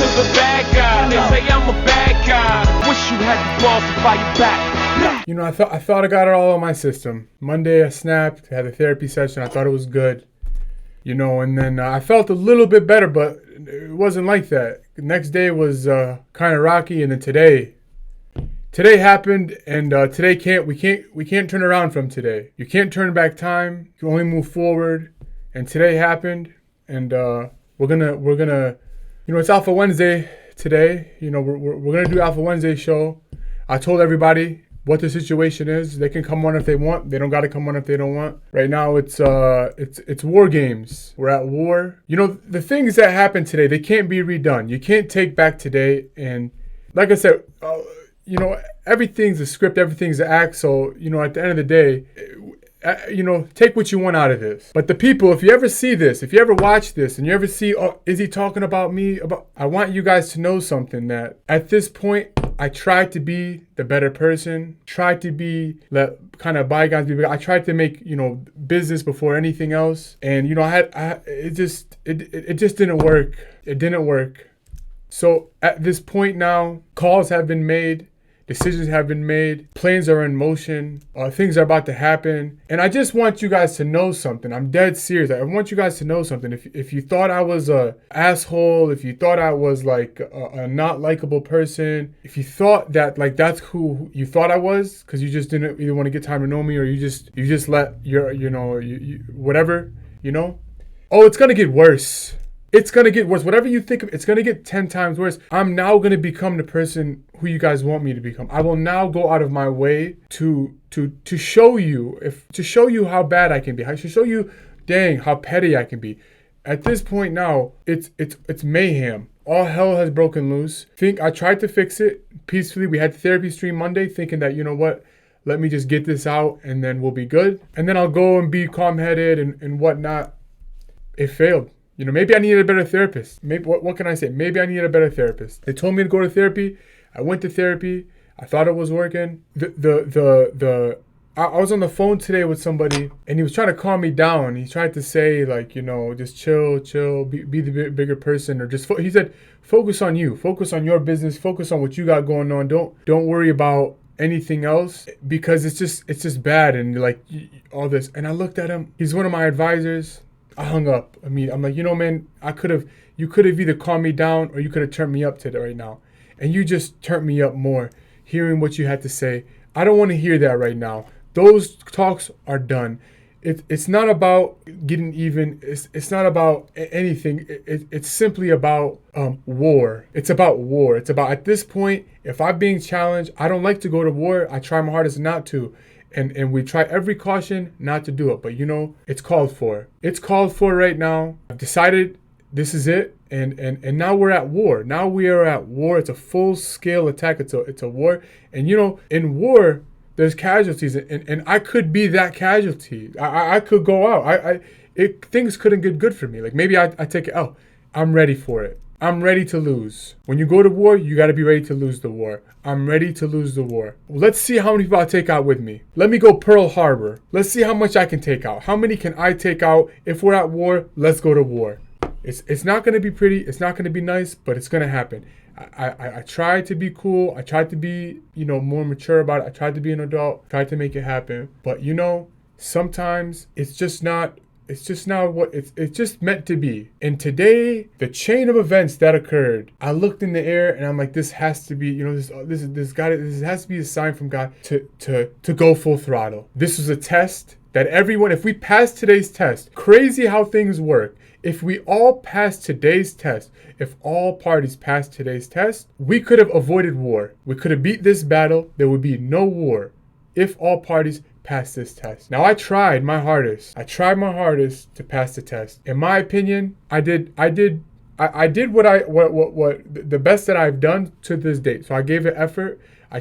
to the bad guy. They say I'm a bad guy. Wish you had the balls to fight back. You know, I thought I got it all on my system. Monday I snapped, had a therapy session. I thought it was good. You know, and then I felt a little bit better, but it wasn't like that. The next day was kind of rocky, and then today happened, and we can't turn around from today. You can't turn back time. You can only move forward. And today happened, and we're gonna, you know, it's Alpha Wednesday today. You know, we're gonna do Alpha Wednesday show. I told everybody what the situation is. They can come on if they want. They don't got to come on if they don't want. Right now, it's war games. We're at war. You know, the things that happened today, they can't be redone. You can't take back today. And like I said, you know, everything's a script, everything's an act. So, you know, at the end of the day, you know, take what you want out of this. But the people, if you ever see this, if you ever watch this and you ever see, oh, is he talking about me? I want you guys to know something, that at this point, I tried to be the better person, tried to be, let kind of bygones be. I tried to make, you know, business before anything else. And, you know, it just didn't work. It didn't work. So at this point now, calls have been made. Decisions have been made. Plans are in motion. Things are about to happen. And I just want you guys to know something. I'm dead serious. I want you guys to know something. If you thought I was a asshole, if you thought I was like a not likable person, if you thought that like that's who you thought I was, because you just didn't either want to get time to know me, or you just let your, you know, you whatever, you know. Oh, it's gonna get worse. It's going to get worse. Whatever you think of, it's going to get 10 times worse. I'm now going to become the person who you guys want me to become. I will now go out of my way to show you how bad I can be. I should show you, dang, how petty I can be. At this point now, it's mayhem. All hell has broken loose. I tried to fix it peacefully. We had therapy stream Monday, thinking that, you know what, let me just get this out and then we'll be good. And then I'll go and be calm-headed and whatnot. It failed. You know, maybe I needed a better therapist. Maybe what can I say? Maybe I needed a better therapist. They told me to go to therapy. I went to therapy. I thought it was working. I was on the phone today with somebody, and he was trying to calm me down. He tried to say, like, you know, just chill, be the bigger person, or just he said, focus on you, focus on your business, focus on what you got going on. Don't worry about anything else, because it's just bad, and like all this. And I looked at him. He's one of my advisors. I hung up. I mean, I'm like, you know, man, you could have either calmed me down or you could have turned me up today right now. And you just turned me up more, hearing what you had to say. I don't want to hear that right now. Those talks are done. It's not about getting even. It's not about anything. It's simply about war. It's about war. It's about, at this point, if I'm being challenged, I don't like to go to war. I try my hardest not to. And we try every caution not to do it. But, you know, it's called for. It's called for right now. I've decided this is it. And now we're at war. Now we are at war. It's a full-scale attack. It's a war. And, you know, in war, there's casualties. And I could be that casualty. I could go out. Things couldn't get good for me. Like, maybe I take it out. I'm ready for it. I'm ready to lose. When you go to war, you got to be ready to lose the war. I'm ready to lose the war. Let's see how many people I take out with me. Let me go Pearl Harbor. Let's see how much I can take out. How many can I take out? If we're at war, let's go to war. It's not going to be pretty. It's not going to be nice, but it's going to happen. I tried to be cool. I tried to be, you know, more mature about it. I tried to be an adult. Tried to make it happen. But, you know, sometimes it's just not what it's just meant to be. And today, the chain of events that occurred, I looked in the air and I'm like, this has to be, you know, this has to be a sign from God to go full throttle. This was a test that everyone, if we pass today's test, crazy how things work. If we all pass today's test, if all parties pass today's test, we could have avoided war. We could have beat this battle. There would be no war if all parties pass this test. Now, I tried my hardest. I tried my hardest to pass the test. In my opinion, I did what the best that I've done to this date. So I gave it effort. I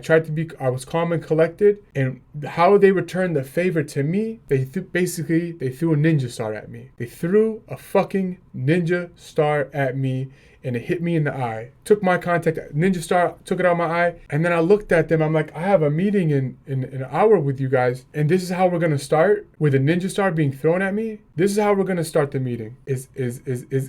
was calm and collected. And how they returned the favor to me, they threw a ninja star at me. They threw a fucking ninja star at me. and it hit me in the eye. Took my contact, Ninja Star took it out of my eye, and then I looked at them. I'm like, I have a meeting in an hour with you guys, and this is how we're gonna start, with a Ninja Star being thrown at me. This is how we're gonna start the meeting. Is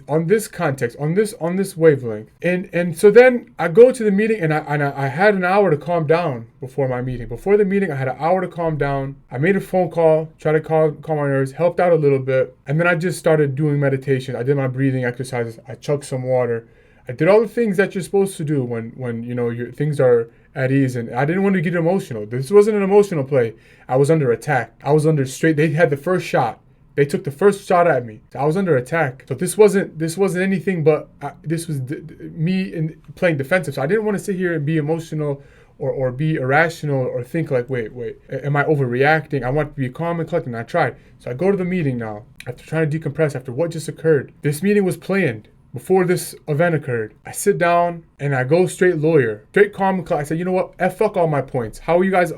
on this context, on this wavelength. And so then I go to the meeting, and I had an hour to calm down before my meeting. Before the meeting, I had an hour to calm down. I made a phone call, try to calm my nerves, helped out a little bit, and then I just started doing meditation. I did my breathing exercises. I chugged some water. I did all the things that you're supposed to do when you know your things are at ease, and I didn't want to get emotional. This wasn't an emotional play. I was under attack. I was under straight. They had the first shot. They took the first shot at me. I was under attack. So this wasn't anything but this was me playing defensive. So I didn't want to sit here and be emotional or be irrational or think like, wait, am I overreacting? I want to be calm and collected, and I tried. So I go to the meeting now after trying to decompress after what just occurred. This meeting was planned before this event occurred. I sit down and I go straight lawyer, straight calm and collected. I said, you know what? Fuck all my points. How are you guys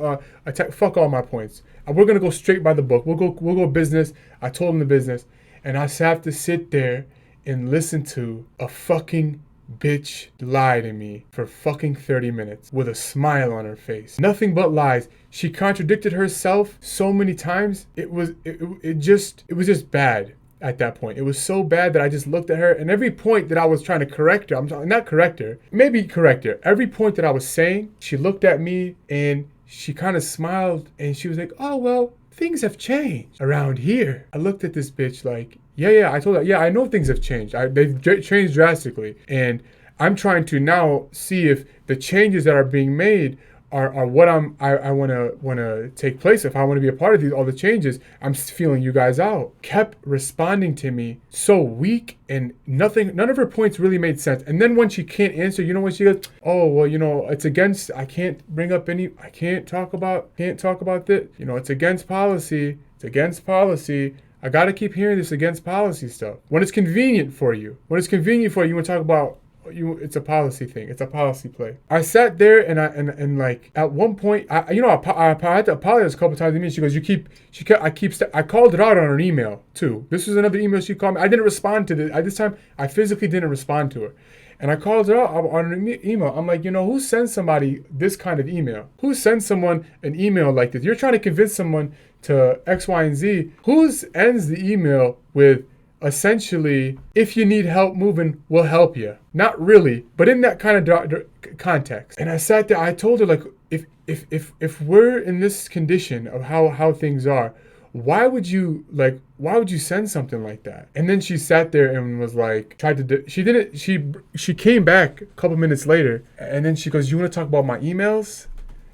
attack? Fuck all my points. We're gonna go straight by the book. We'll go business. I told him the business, and I have to sit there and listen to a fucking bitch lie to me for fucking 30 minutes with a smile on her face. Nothing but lies. She contradicted herself so many times. It was just bad. At that point, it was so bad that I just looked at her, and every point that I was trying to correct her, maybe correct her. Every point that I was saying, she looked at me and she kind of smiled and she was like, oh, well, things have changed around here. I looked at this bitch like, yeah, I told her, yeah, I know things have changed. They've changed drastically. And I'm trying to now see if the changes that are being made are what I want to take place. If I want to be a part of all the changes, I'm feeling you guys out. Kept responding to me so weak, and none of her points really made sense. And then when she can't answer, you know when she goes, oh, well, you know, it's against, I can't talk about this. You know, it's against policy. I got to keep hearing this against policy stuff. When it's convenient for you, you want to talk about, it's a policy thing. It's a policy play. I sat there and like at one point, I had to apologize a couple times to me. She goes, I called it out on an email too. This was another email she called me. I didn't respond to this time. I physically didn't respond to her. And I called her out on an email. I'm like, you know, who sends somebody this kind of email? Who sends someone an email like this? You're trying to convince someone to X, Y, and Z. Who ends the email with, essentially, if you need help moving, we'll help you. Not really, but in that kind of context. And I sat there, I told her, like, if we're in this condition of how things are, why would you send something like that? And then she sat there and was like, she came back a couple minutes later, and then she goes, you want to talk about my emails?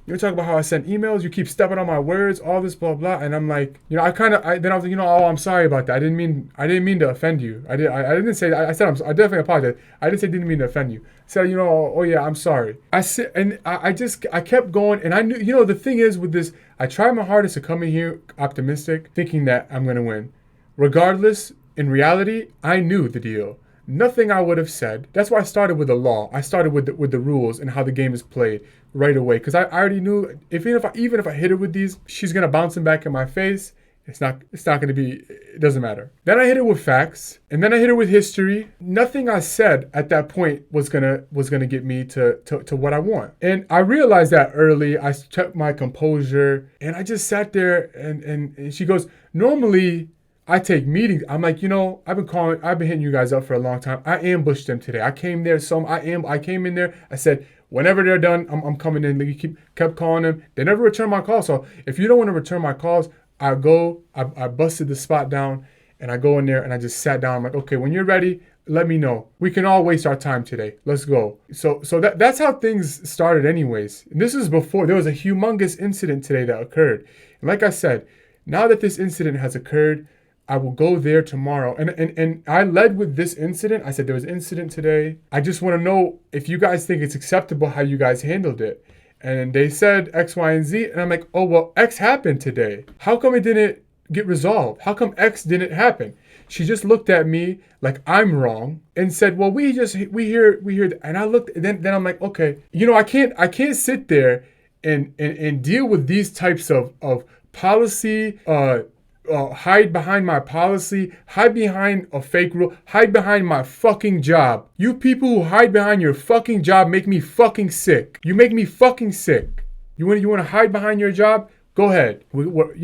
You talk about how I send emails. You keep stepping on my words, all this blah blah. And I'm like, you know, then I was like, you know, oh, I'm sorry about that. I didn't mean to offend you. I didn't say. I said I definitely apologize. I didn't say didn't mean to offend you. I said, you know, oh yeah, I'm sorry. I kept going, and I knew, you know, the thing is with this, I tried my hardest to come in here optimistic, thinking that I'm gonna win. Regardless, in reality, I knew the deal. Nothing I would have said. That's why I started with the law. I started with the rules and how the game is played right away. Because I already knew even if I hit her with these, she's gonna bounce them back in my face. It's not gonna be. It doesn't matter. Then I hit her with facts, and then I hit her with history. Nothing I said at that point was gonna get me to what I want. And I realized that early. I kept my composure, and I just sat there. And she goes, normally I take meetings. I'm like, you know, I've been hitting you guys up for a long time. I ambushed them today. I came there. I came in there. I said, whenever they're done, I'm coming in. You kept calling them. They never return my calls. So if you don't want to return my calls, I busted the spot down, and I go in there and I just sat down. I'm like, okay, when you're ready, let me know. We can all waste our time today. Let's go. So that's how things started anyways. And this is before there was a humongous incident today that occurred. And like I said, now that this incident has occurred, I will go there tomorrow. And I led with this incident. I said, there was an incident today. I just want to know if you guys think it's acceptable how you guys handled it. And they said X, Y, and Z. And I'm like, oh, well, X happened today. How come it didn't get resolved? How come X didn't happen? She just looked at me like I'm wrong and said, well, we hear that. And I looked, then I'm like, okay, you know, I can't sit there and deal with these types of policy, hide behind my policy, hide behind a fake rule, hide behind my fucking job. You people who hide behind your fucking job make me fucking sick. You make me fucking sick. You want to hide behind your job? Go ahead. We're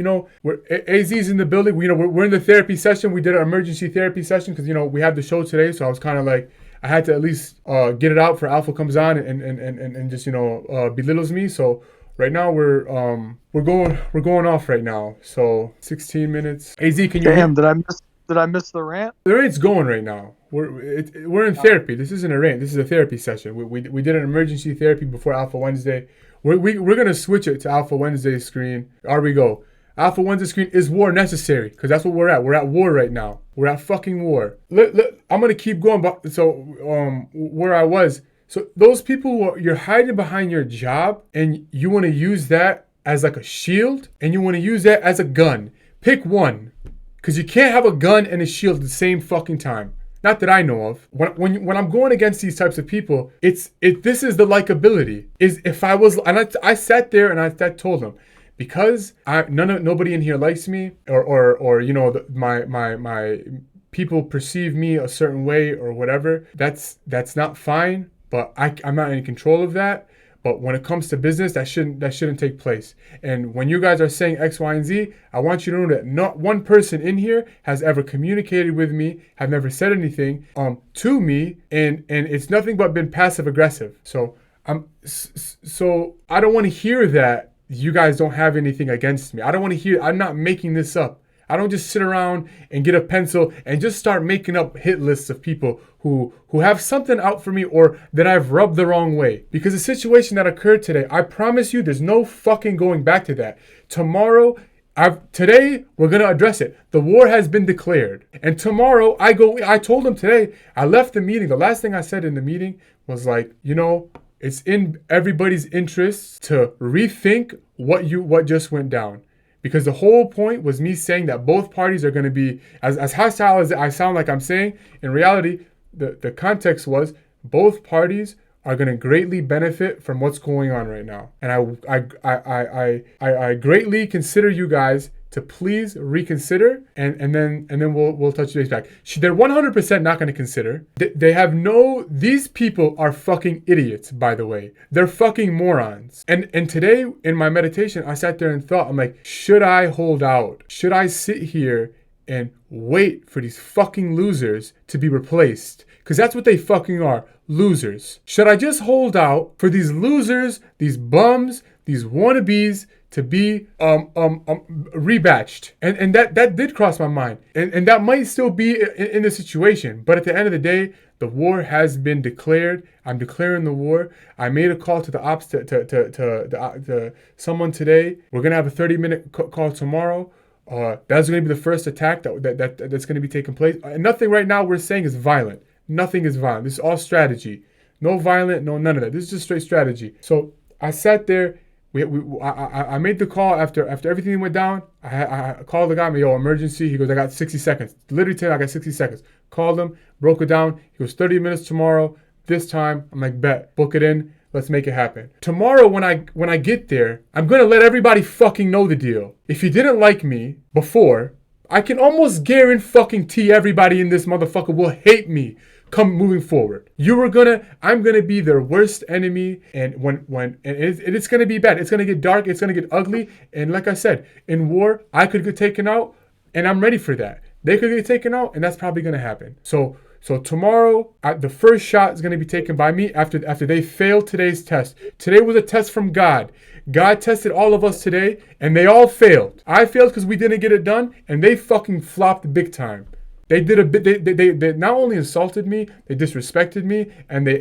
AZ's in the building. We're in the therapy session. We did an emergency therapy session because we had the show today, so I was kind of like, I had to at least get it out for Alpha comes on and just belittles me. So right now we're going off right now. So 16 minutes. AZ, can you? Damn, did I miss the rant? The rant's going right now. We're in therapy. This isn't a rant. This is a therapy session. We did an emergency therapy before Alpha Wednesday. We're gonna switch it to Alpha Wednesday screen. There we go. Alpha Wednesday screen. Is war necessary? Because that's what we're at. We're at war right now. We're at fucking war. I'm gonna keep going. So where I was. So those people you're hiding behind your job and you want to use that as like a shield and you want to use that as a gun. Pick one, because you can't have a gun and a shield at the same fucking time. Not that I know of. When I'm going against these types of people, this is the likability. I sat there and I told them, because nobody in here likes me, or my people perceive me a certain way or whatever. That's not fine, but I'm not in control of that. But when it comes to business, that shouldn't take place. And when you guys are saying X, Y, and Z, I want you to know that not one person in here has ever communicated with me, have never said anything to me, and it's nothing but been passive aggressive. So I don't want to hear that you guys don't have anything against me. I don't want to hear. I'm not making this up. I don't just sit around and get a pencil and just start making up hit lists of people who have something out for me or that I've rubbed the wrong way. Because the situation that occurred today, I promise you there's no fucking going back to that. Today, we're going to address it. The war has been declared. And tomorrow, I told him today, I left the meeting. The last thing I said in the meeting was like, it's in everybody's interest to rethink what just went down. Because the whole point was me saying that both parties are going to be, as hostile as I sound like I'm saying, in reality, the context was both parties are going to greatly benefit from what's going on right now. And I greatly consider you guys to please reconsider, and then we'll touch base back. They're 100% not going to consider. These people are fucking idiots, by the way. They're fucking morons. And today in my meditation, I sat there and thought, I'm like, should I hold out? Should I sit here and wait for these fucking losers to be replaced? Because that's what they fucking are, losers. Should I just hold out for these losers, these bums, these wannabes to be rebatched? And that did cross my mind. And that might still be in the situation. But at the end of the day, the war has been declared. I'm declaring the war. I made a call to the ops to someone today. We're going to have a 30-minute call tomorrow. That's going to be the first attack that's going to be taking place. And nothing right now we're saying is violent. Nothing is violent. This is all strategy. No violent, no none of that. This is just straight strategy. So I sat there. I made the call after everything went down. I called the guy. Yo, emergency. He goes, I got 60 seconds. Literally today, I got 60 seconds. Called him, broke it down. He goes, 30 minutes tomorrow. This time, I'm like, bet, book it in. Let's make it happen. Tomorrow, when I get there, I'm gonna let everybody fucking know the deal. If you didn't like me before, I can almost guarantee everybody in this motherfucker will hate me moving forward. I'm gonna be their worst enemy, and it's gonna be bad. It's gonna get dark. It's gonna get ugly. And like I said, in war, I could get taken out, and I'm ready for that. They could get taken out, and that's probably gonna happen. So tomorrow, the first shot is gonna be taken by me after they failed today's test. Today was a test from God. God tested all of us today, and they all failed. I failed because we didn't get it done, and they fucking flopped big time. They did a bit. They not only insulted me, they disrespected me, and they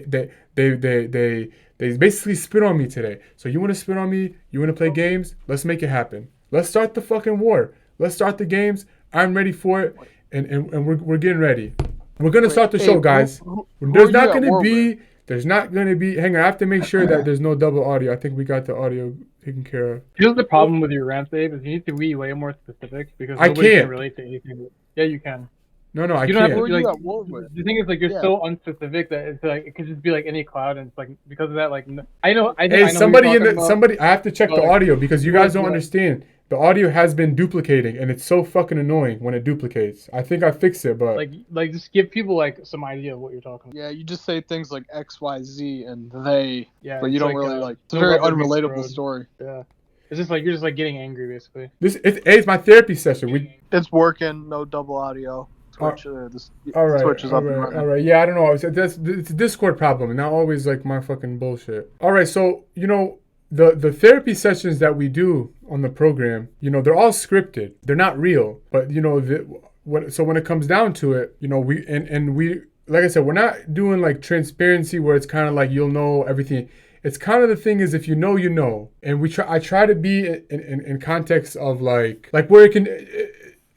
basically spit on me today. So you want to spit on me? You want to play games? Let's make it happen. Let's start the fucking war. Let's start the games. I'm ready for it, and we're getting ready. We're gonna start the show, guys. There's not gonna be. Hang on, I have to make sure that there's no double audio. I think we got the audio taken care of. Here's the problem with your rant, Dave, is you need to be way more specific because nobody can relate to anything. Yeah, you can. No, I you can't. Don't have to, like, the thing is, like, you're so unspecific that it's like it could just be like any cloud, and it's like because of that, like I know. Hey, somebody I have to check the audio because you guys don't understand. The audio has been duplicating, and it's so fucking annoying when it duplicates. I think I fixed it, but like just give people like some idea of what you're talking about. Yeah, you just say things like X, Y, Z, and they. Yeah, but you it's don't like, really like. It's a no very rubber meets the unrelatable road. story. Yeah, it's just like you're just like getting angry basically. It's my therapy session. It's working. No double audio. Twitch. All right, Twitch is up and running. all right. Yeah, I don't know. It's a Discord problem, and not always like my fucking bullshit. All right, so the therapy sessions that we do on the program, they're all scripted. They're not real, but so when it comes down to it, we like I said, we're not doing like transparency where it's kind of like you'll know everything. It's kind of the thing is if you know, and I try to be in context of like where it can.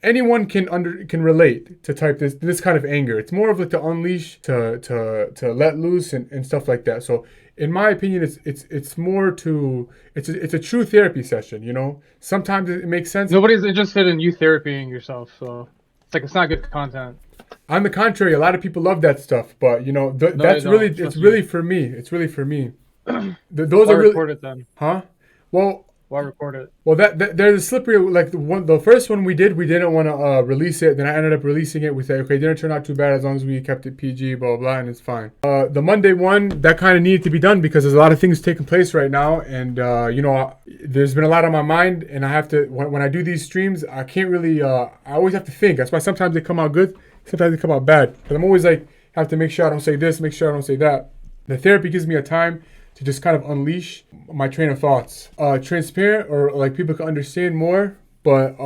Anyone can relate to type this kind of anger. It's more of like to unleash, to let loose and stuff like that. So in my opinion, it's more to it's a true therapy session. Sometimes it makes sense. Nobody's interested in you therapying yourself, so it's not good content. On the contrary, a lot of people love that stuff, but that's really it's really for me. It's really for me. Those Why are really. Record it then? Huh? Well. Why record it? Well, there's a slippery, like the first one we didn't want to release it. Then I ended up releasing it. We said, okay, it didn't turn out too bad as long as we kept it PG, blah, blah, and it's fine. The Monday one, that kind of needed to be done because there's a lot of things taking place right now. And, there's been a lot on my mind. And I have to, when I do these streams, I can't really, I always have to think. That's why sometimes they come out good, sometimes they come out bad. Because I'm always like, have to make sure I don't say this, make sure I don't say that. The therapy gives me a time to just kind of unleash my train of thoughts. Transparent or like people can understand more. But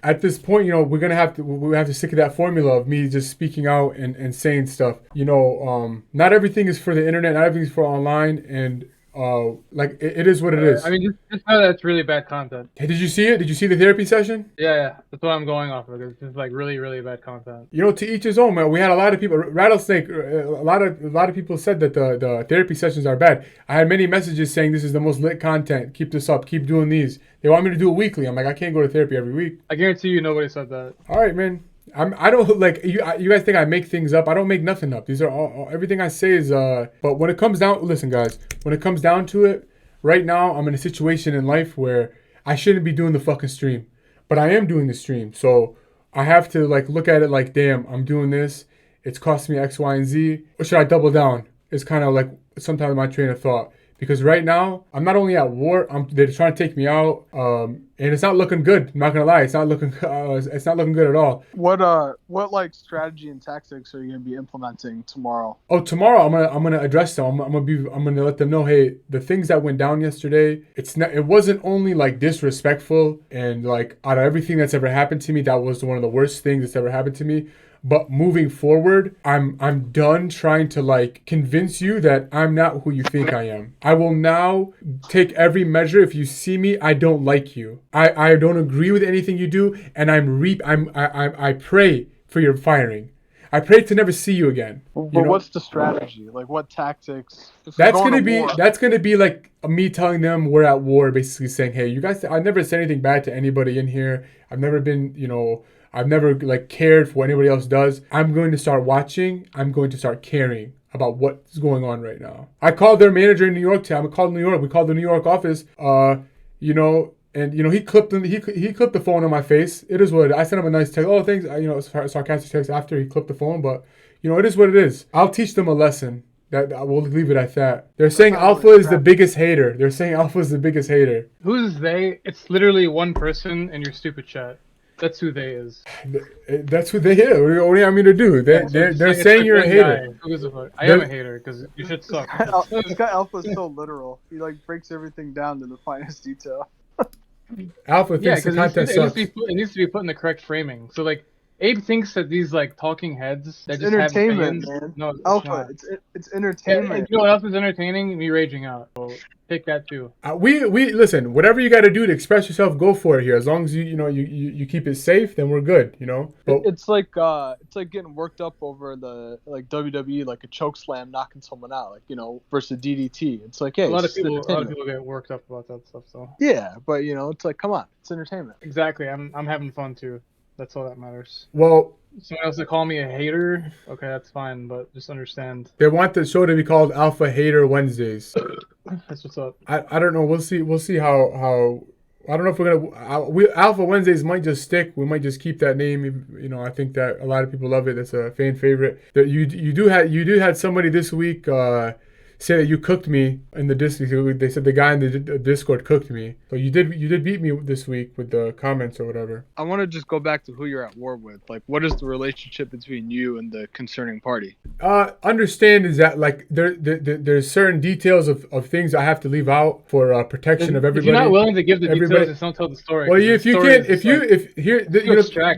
at this point, we have to stick to that formula of me just speaking out and saying stuff. Not everything is for the internet, not everything is for online, and it is what it is. I mean, just know that's really bad content. Hey, did you see it? Did you see the therapy session? Yeah, that's what I'm going off of. It's just like really, really bad content. To each his own, man. We had a lot of people, Rattlesnake. A lot of people said that the therapy sessions are bad. I had many messages saying this is the most lit content. Keep this up. Keep doing these. They want me to do it weekly. I'm like, I can't go to therapy every week. I guarantee you, nobody said that. All right, man. I don't like you. You guys think I make things up? I don't make nothing up. These are all everything I say is. But when it comes down, listen, guys. When it comes down to it, right now I'm in a situation in life where I shouldn't be doing the fucking stream, but I am doing the stream. So I have to look at it like, damn, I'm doing this. It's costing me X, Y, and Z. Or should I double down? It's kind of like sometimes my train of thought. Because right now, I'm not only at war, they're trying to take me out, and it's not looking good. I'm not gonna lie, it's not looking good at all. What strategy and tactics are you gonna be implementing tomorrow? Oh, tomorrow I'm gonna address them. I'm gonna let them know, hey, the things that went down yesterday, it wasn't only disrespectful and out of everything that's ever happened to me, that was one of the worst things that's ever happened to me. But moving forward, I'm done trying to convince you that I'm not who you think I am. I will now take every measure. If you see me, I don't like you. I don't agree with anything you do, and I pray for your firing. I pray to never see you again. But what's the strategy? What tactics? That's gonna be like me telling them we're at war, basically saying, hey, you guys, I never said anything bad to anybody in here. I've never been, I've never cared for what anybody else does. I'm going to start watching. I'm going to start caring about what's going on right now. I called their manager in New York. We called the New York office. And he clipped the phone on my face. It is what it is. I sent him a nice text. Oh, thanks. Sarcastic text after he clipped the phone, but it is what it is. I'll teach them a lesson. That I will leave it at that. They're saying Alpha is the biggest hater. Who's they? It's literally one person in your stupid chat. That's who they is. That's who they is. What do you want me to do? They're saying you're a hater. I am a hater because you should suck. This guy Alpha is so literal. He breaks everything down to the finest detail. Alpha thinks the content sucks. It needs to be put in the correct framing. So Abe thinks that these talking heads that it's just entertainment, have man. No, Alpha, it's entertainment. You know what else is entertaining? Me raging out. So take that too. We listen. Whatever you got to do to express yourself, go for it here. As long as you keep it safe, then we're good. But it's like getting worked up over the WWE a choke slam knocking someone out versus DDT. It's hey, a lot of people get worked up about that stuff. So yeah, but it's come on, it's entertainment. Exactly. I'm having fun too. That's all that matters. Well, someone else to call me a hater, okay, that's fine, but just understand. They want the show to be called Alpha Hater Wednesdays. That's what's up. I don't know. We'll see how I don't know if we're gonna. Alpha Wednesdays might just stick. We might just keep that name. You know, I think that a lot of people love it. It's a fan favorite. That you do had somebody this week say that you cooked me in the Discord. They said the guy in the Discord cooked me. So you did beat me this week with the comments or whatever. I want to just go back to who you're at war with. Like, what is the relationship between you and the concerning party? Understand is that like there's certain details of things I have to leave out for protection of everybody. If you're not willing to give the details, just don't tell the story. Well,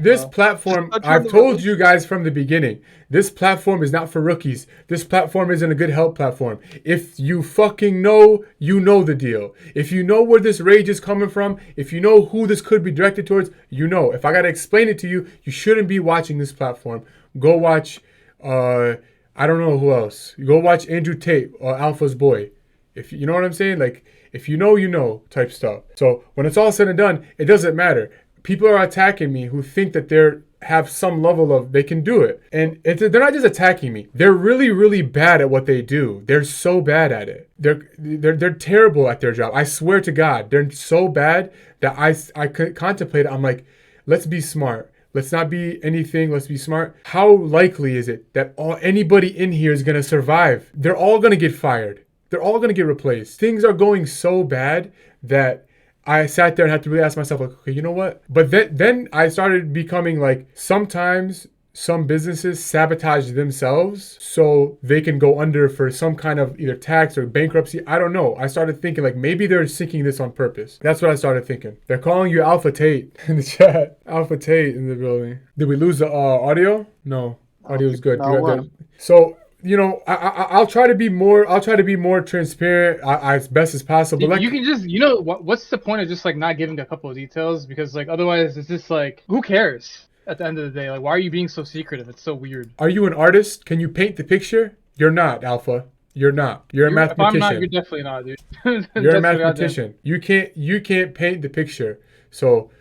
this platform, I've told you guys from the beginning, this platform is not for rookies. This platform isn't a good help platform. If you fucking know, you know the deal. If you know where this rage is coming from, if you know who this could be directed towards, you know. If I gotta explain it to you, you shouldn't be watching this platform. Go watch, I don't know who else. Go watch Andrew Tate or Alpha's Boy. If you know what I'm saying, like if you know type stuff. So when it's all said and done, it doesn't matter. People are attacking me who think that they're have some level of they can do it, and they're not just attacking me. They're really, really bad at what they do. They're so bad at it. They're terrible at their job. I swear to God, they're so bad that I contemplate. I'm like, let's be smart. Let's not be anything. Let's be smart. How likely is it that anybody in here is gonna survive? They're all gonna get fired. They're all gonna get replaced. Things are going so bad that I sat there and had to really ask myself, like, okay, you know what? But then I started becoming like, sometimes some businesses sabotage themselves so they can go under for some kind of either tax or bankruptcy. I don't know. I started thinking like maybe they're sinking this on purpose. That's what I started thinking. They're calling you Alpha Tate in the chat. Alpha Tate in the building. Did we lose the audio? No, audio is good. No, you got good. So, you know, I'll try to be more. I'll try to be more transparent as best as possible. You can just, you know, what's the point of just like not giving a couple of details? Because like otherwise, it's just like, who cares at the end of the day? Like, why are you being so secretive? It's so weird. Are you an artist? Can you paint the picture? You're not, Alpha. You're not. You're a mathematician. If I'm not, you're definitely not, dude. You're a mathematician. You can't paint the picture. So,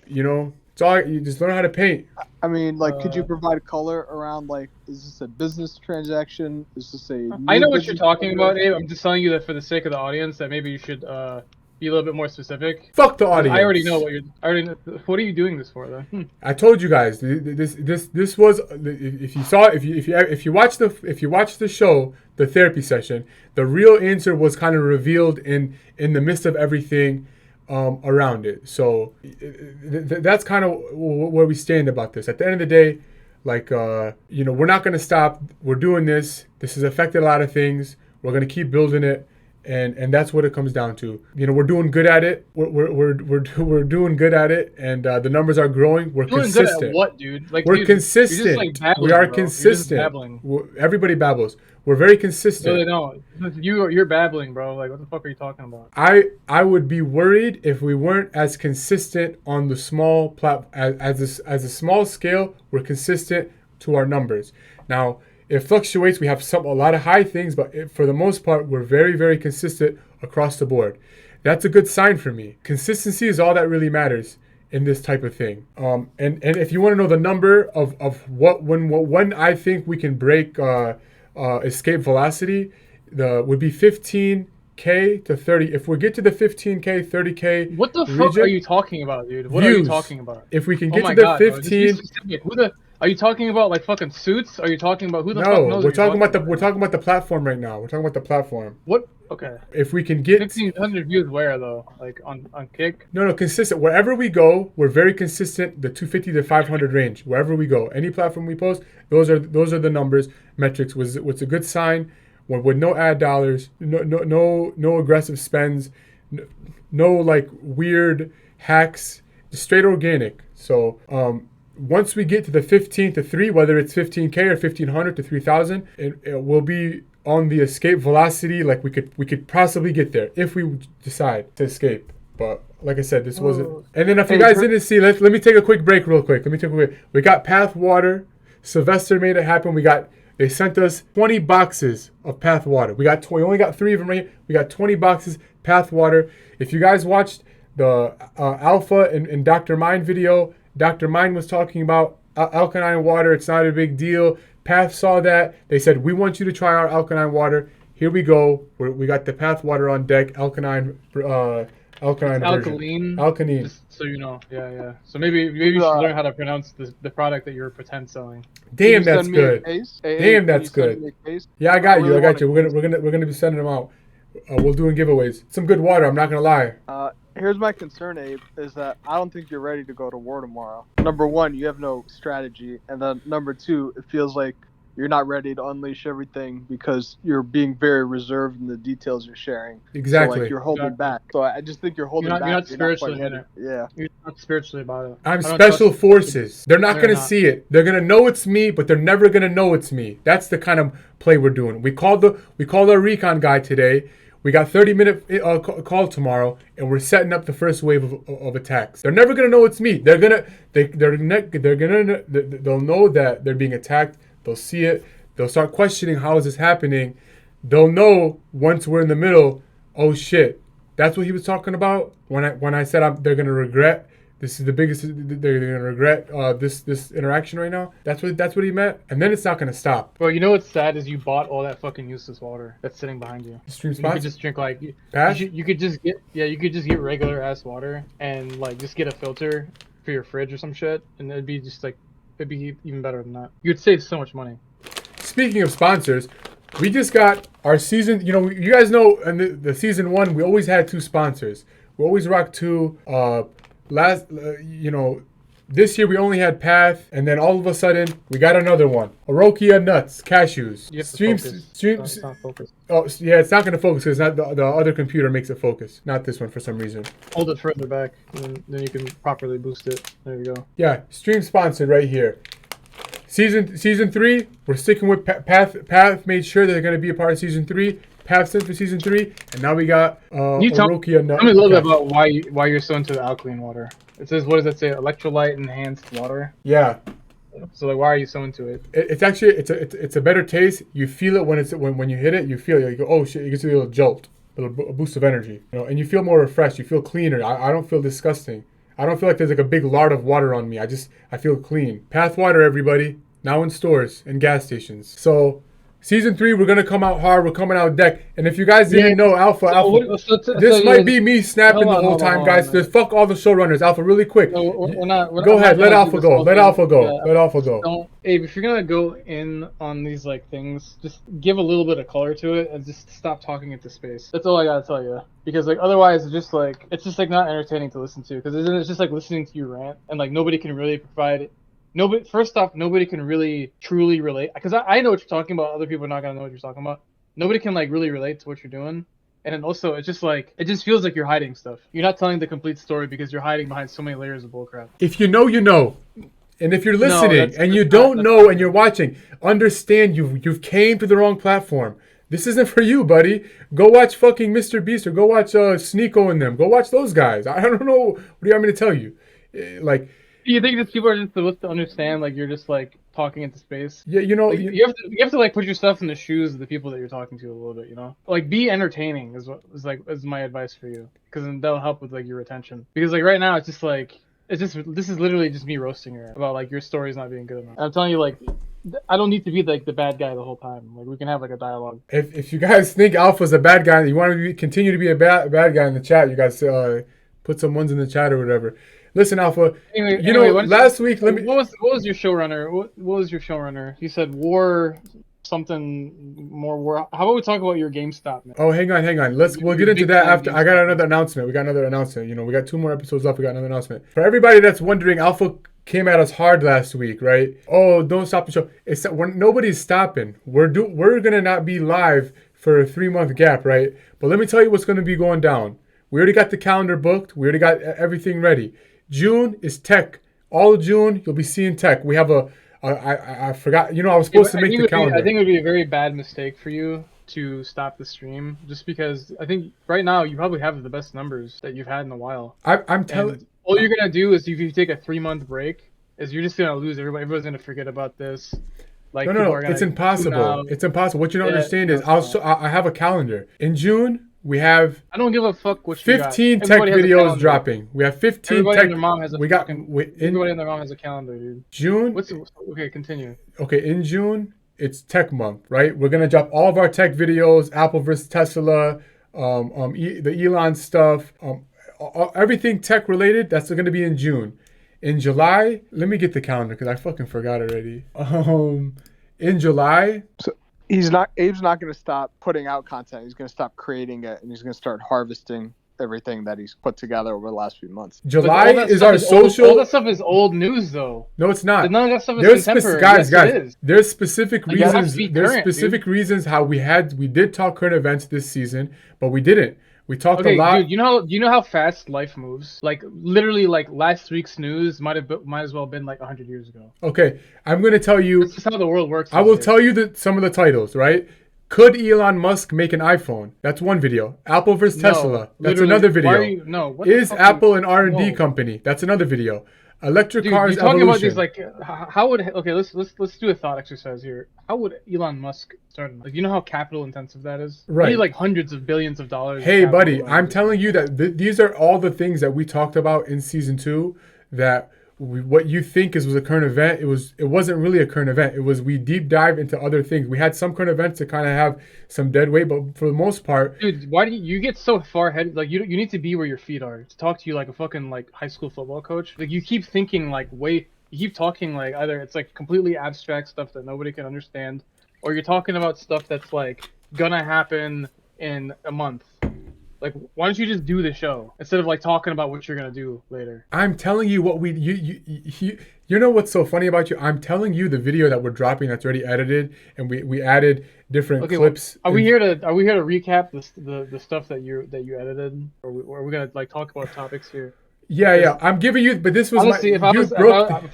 you know, it's all you just learn how to paint. I mean, like, could you provide color around, like, is this a business transaction? Is this a... I know what you're talking about, Abe. I'm just telling you that for the sake of the audience, that maybe you should be a little bit more specific. Fuck the audience. I already know what you're... What are you doing this for, though? I told you guys. This was... If you saw... If you watched the show, the therapy session, the real answer was kind of revealed in the midst of everything around it. So that's kind of where we stand about this. At the end of the day, like, you know, we're not going to stop. We're doing this. This has affected a lot of things. We're going to keep building it. And that's what it comes down to. You know, we're doing good at it. We're doing good at it, and the numbers are growing. We're consistent. Good at what, dude? Like, we're consistent. You're just, like, babbling, we are consistent. Everybody babbles. We're very consistent. No, they don't. You're babbling, bro. Like, what the fuck are you talking about? I would be worried if we weren't as consistent on the small as a small scale. We're consistent to our numbers. Now, it fluctuates. We have a lot of high things, but for the most part, we're very, very consistent across the board. That's a good sign for me. Consistency is all that really matters in this type of thing. And if you want to know the number of when I think we can break escape velocity, would be 15K to 30. If we get to the 15K, 30K, what the fuck are you talking about, dude? What are you talking about? If we can get to the 15. Are you talking about like fucking Suits? Are you talking about who the fuck knows? No, we're talking about the platform right now. We're talking about the platform. What? Okay. If we can get 1,500 views, where though? Like on Kick? No, consistent. Wherever we go, we're very consistent. The 250 to 500 range. Wherever we go, any platform we post, those are the numbers, metrics. What's a good sign? With no ad dollars, no aggressive spends, no like weird hacks, just straight organic. So once we get to the 15 to 3, whether it's 15K or 1,500 to 3,000, it will be on the escape velocity. Like we could possibly get there if we decide to escape. But like I said, this wasn't. And then if you guys didn't see, let me take a quick break real quick. We got Path Water. Sylvester made it happen. They sent us 20 boxes of Path Water. We only got 3 of them right here. We got 20 boxes Path Water. If you guys watched the Alpha and Dr. Mind video, Dr. Mind was talking about alkaline water. It's not a big deal. Path saw that. They said, we want you to try our alkaline water. Here we go. We got the Path Water on deck, alkaline Alkaline It's version. alkaline. Alkanine. Just so you know. Yeah. So maybe you should learn how to pronounce the product that you're pretend selling. Damn, Can you that's send me a good. case? Damn, Can you that's send good. me a case? Yeah, I got you. really I got want you. a We're gonna be sending them out. We'll doing giveaways. Some good water. I'm not gonna lie. Here's my concern, Abe, is that I don't think you're ready to go to war tomorrow. Number one, you have no strategy, and then number two, it feels like you're not ready to unleash everything because you're being very reserved in the details you're sharing. Exactly. So, like, you're holding back. So I just think you're holding back. You're not You're not spiritually quite in it. Yeah. You're not spiritually about it. I'm I don't special trust- forces. They're not They're gonna not. see it. They're gonna know it's me, but they're never gonna know it's me. That's the kind of play we're doing. We called our recon guy today. We got 30-minute call tomorrow, and we're setting up the first wave of attacks. They're never gonna know it's me. They'll know that they're being attacked. They'll see it. They'll start questioning, how is this happening? They'll know once we're in the middle. Oh shit, that's what he was talking about when I said they're gonna regret. This is the biggest. They're gonna regret this interaction right now. That's what he meant. And then it's not gonna stop. Well, you know what's sad is you bought all that fucking useless water that's sitting behind you. Stream You spots. could just drink like Pass? you could just get regular ass water and like just get a filter for your fridge or some shit, and it'd be even better than that. You'd save so much money. Speaking of sponsors, we just got our season. You know, you guys know in the season 1, we always had 2 sponsors. We always rocked 2. This year we only had Path, and then all of a sudden we got another one. Orokia nuts, cashews. You have to focus. It's not focused. Oh yeah, it's not going to focus because the other computer makes it focus. Not this one for some reason. Hold it further back, and then you can properly boost it. There you go. Yeah, stream sponsored right here. Season 3, we're sticking with Path. Path made sure they're going to be a part of season 3. Path sent for season 3, and now we got Orokia nuts. Tell me a little bit about why you're so into the alkaline water. It says, what does it say? Electrolyte enhanced water. Yeah. So like, why are you so into it? It's actually it's a better taste. You feel it when you hit it. You feel it. You go, oh shit! You get a little jolt, a boost of energy. You know, and you feel more refreshed. You feel cleaner. I don't feel disgusting. I don't feel like there's like a big lard of water on me. I feel clean. Path water, everybody. Now in stores and gas stations. So. Season 3, we're gonna come out hard. We're coming out deck. And if you guys didn't know, Alpha, this might be me snapping the whole time, guys. Just fuck all the showrunners, Alpha, really quick. No, go ahead, let Alpha go. Let Alpha go. Let Alpha go. Don't, Abe, if you're gonna go in on these like things, just give a little bit of color to it and just stop talking into space. That's all I gotta tell you. Because like otherwise, it's just like not entertaining to listen to. Because it's just like listening to you rant, and like nobody can really provide. First off, nobody can really truly relate, because I know what you're talking about. Other people are not gonna know what you're talking about. Nobody can like really relate to what you're doing, and then also it just feels like you're hiding stuff. You're not telling the complete story because you're hiding behind so many layers of bullcrap. If you know, you know, and if you're listening and you don't know and you're watching, understand you've came to the wrong platform. This isn't for you, buddy. Go watch fucking Mr. Beast or go watch Sneeko and them. Go watch those guys. I don't know. What do you want me to tell you? Like. Do you think that people are just supposed to understand, like, you're just, like, talking into space? Yeah, you know... Like, you have to, like, put yourself in the shoes of the people that you're talking to a little bit, you know? Like, be entertaining is my advice for you. Because then that'll help with, like, your retention. Because, like, right now, it's just, like... this is literally just me roasting her about, like, your story's not being good enough. And I'm telling you, like... I don't need to be, like, the bad guy the whole time. Like, we can have, like, a dialogue. If you guys think Alpha's a bad guy, you want to continue to be a bad guy in the chat, you guys put some ones in the chat or whatever. Listen, Alpha. Last week, what was your showrunner? What was your showrunner? He said war, something more war. How about we talk about your GameStop? Man? Oh, hang on. We'll get into that after. I got another announcement. We got 2 more episodes left. We got another announcement. For everybody that's wondering, Alpha came at us hard last week, right? Oh, don't stop the show. Nobody's stopping. We're gonna not be live for a 3-month gap, right? But let me tell you what's gonna be going down. We already got the calendar booked. We already got everything ready. June is tech. All of June, you'll be seeing tech. We have I forgot. I was supposed to make the calendar. I think it would be a very bad mistake for you to stop the stream, just because I think right now you probably have the best numbers that you've had in a while. I'm telling. All you're gonna do is if you take a 3-month break, is you're just gonna lose everybody. Everyone's gonna forget about this. Like no, it's impossible. It's impossible. What you don't understand is I have a calendar in June. We have. I don't give a fuck what 15 tech videos dropping. We have 15 everybody tech. And their mom has a everybody and their mom has a calendar, dude. June. Okay, continue. Okay, in June it's Tech Month, right? We're gonna drop all of our tech videos, Apple versus Tesla, the Elon stuff, everything tech related, that's going to be in June. In July, let me get the calendar because I fucking forgot already. In July, So Abe's not going to stop putting out content. He's going to stop creating it, and he's going to start harvesting everything that he's put together over the last few months. July is our social. All that stuff is old news, though. No, it's not. None of that stuff is contemporary. Guys. There's specific reasons. There's current, specific reasons how we did talk current events this season, but we didn't. We talked a lot. Dude, you know how fast life moves. Like literally, like last week's news might as well have been like 100 years ago. Okay, I'm gonna tell you. That's just how the world works. I will tell you some of the titles, right? Could Elon Musk make an iPhone? That's one video. Apple versus Tesla. That's another video. Is Apple an R&D company? That's another video. Electric cars you're talking evolution. about these like how would let's do a thought exercise here. How would Elon Musk start? Like, you know how capital intensive that is? Right. You need like hundreds of billions of dollars. Hey buddy, I'm telling you that these are all the things that we talked about in season 2 that what you think was a current event, it wasn't really a current event. It was we deep dive into other things. We had some current events to kind of have some dead weight, but for the most part, dude, why do you get so far ahead? Like you need to be where your feet are to talk to you like a fucking like high school football coach. Like you keep thinking like you keep talking like either it's like completely abstract stuff that nobody can understand, or you're talking about stuff that's like gonna happen in a month. Like, why don't you just do the show instead of like talking about what you're gonna do later? I'm telling you what you know what's so funny about you? I'm telling you the video that we're dropping that's already edited, and we added different clips. Are we here to recap the stuff that you edited, or are we gonna like talk about topics here? Yeah. I'm giving you, but this was honestly,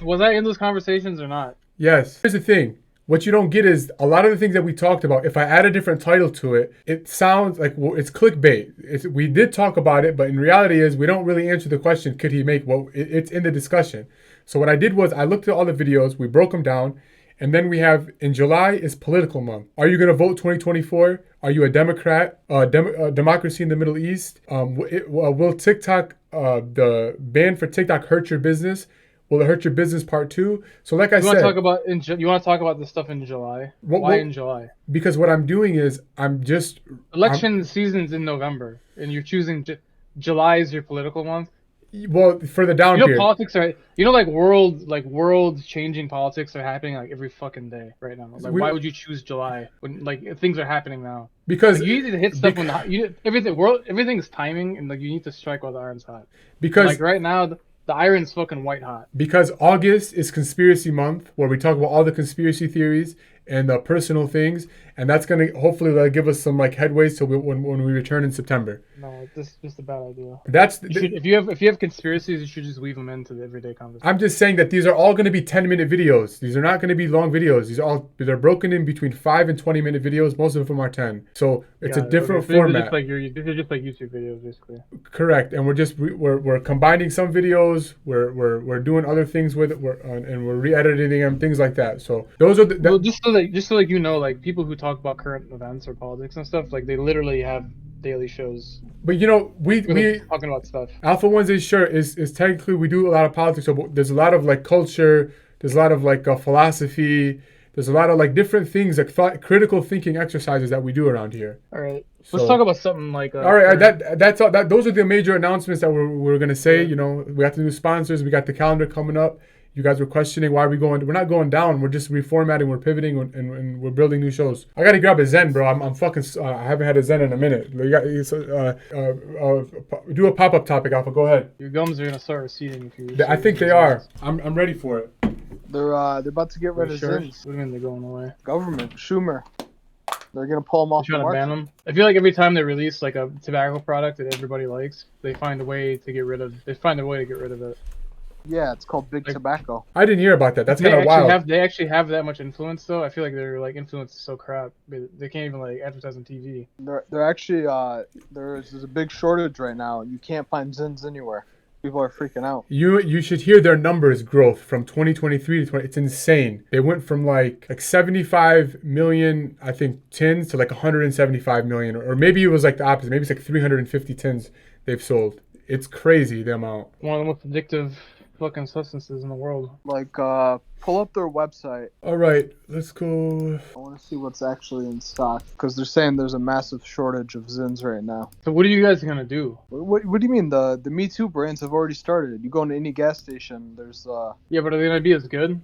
was I in those conversations or not? Yes. Here's the thing. What you don't get is a lot of the things that we talked about. If I add a different title to it, it sounds like it's clickbait. We did talk about it, but in reality is we don't really answer the question, could he make, it's in the discussion. So what I did was I looked at all the videos, we broke them down, and then we have, in July is political month. Are you going to vote 2024? Are you a Democrat? Democracy in the Middle East? Will TikTok, the ban for TikTok hurt your business? Will it hurt your business part 2? So like I said... You want to talk about this stuff in July? Why in July? Because what I'm doing is Election season's in November, and you're choosing July as your political month? Well, for the down period. Politics are... world changing politics are happening like every fucking day right now. Like, why would you choose July when like things are happening now? Because... you need to hit stuff when everything's timing, and like you need to strike while the iron's hot. Because... like right now... The iron's fucking white hot. Because August is conspiracy month, where we talk about all the conspiracy theories and the personal things, and that's gonna hopefully give us some like headways till when we return in September. No, this is just a bad idea. If you have conspiracies, you should just weave them into the everyday conversation. I'm just saying that these are all going to be 10-minute videos. These are not going to be long videos. They're broken in between 5 and 20-minute videos. Most of them are 10. So it's a different format. These are just like YouTube videos, basically. Correct, and we're combining some videos. We're doing other things with it. And we're re-editing them, things like that. So those are just so like you know, like people who talk about current events or politics and stuff, like they literally have daily shows. But you know, we talking about stuff. Alpha Wednesday shirt is technically we do a lot of politics. So there's a lot of like culture. There's a lot of like philosophy. There's a lot of like different things, like critical thinking exercises that we do around here. All right, let's talk about something like. All right, that's all. Those are the major announcements that we're gonna say. Yeah. You know, we got the new sponsors. We got the calendar coming up. You guys were questioning why we're not going down. We're just reformatting. We're pivoting, and we're building new shows. I gotta grab a Zen, bro. I'm fucking. I haven't had a Zen in a minute. Do a pop-up topic, Alpha. Go ahead. Your gums are gonna start receding if you. I think they are. I'm ready for it. They're about to get rid of Zins. What do you mean they're going away? Government, Schumer. They're gonna pull them off the market. Ban them. I feel like every time they release like a tobacco product that everybody likes, they find a way to get rid of it. Yeah, it's called Big Tobacco. I didn't hear about that. That's kind of wild. They actually have that much influence, though. I feel like their like influence is so crap. They can't even like advertise on TV. They're actually there's a big shortage right now. You can't find Zins anywhere. People are freaking out. You should hear their numbers growth from 2023 to 20. It's insane. They went from like 75 million, I think, tins to like 175 million, or maybe it was like the opposite. Maybe it's like 350 tins they've sold. It's crazy the amount. One of the most addictive fucking substances in the world. Like, pull up their website. All right, let's go. I want to see what's actually in stock because they're saying there's a massive shortage of Zins right now. So what are you guys gonna do? What do you mean? The Me Too brands have already started. You go into any gas station, there's Yeah, but are they gonna be as good?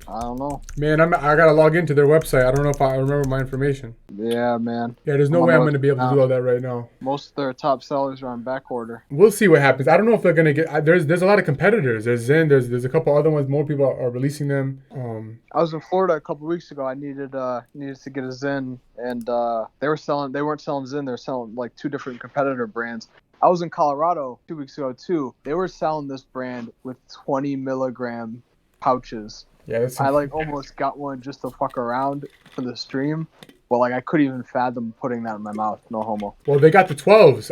I don't know. Man, I gotta log into their website. I don't know if I remember my information. Yeah, man. Yeah, there's no way I'm gonna be able to do all that right now. Most of their top sellers are on back order. We'll see what happens. I don't know if they're gonna get. There's a lot of competitors. There's Zen. There's a couple other ones. More people are releasing them. I was in Florida a couple weeks ago. I needed to get a Zen, and they weren't selling Zen. They were selling like two different competitor brands. I was in Colorado 2 weeks ago too. They were selling this brand with 20 milligram pouches. Yeah, I like almost got one just to fuck around for the stream. Well, like I couldn't even fathom putting that in my mouth. No homo. Well, they got the 12s.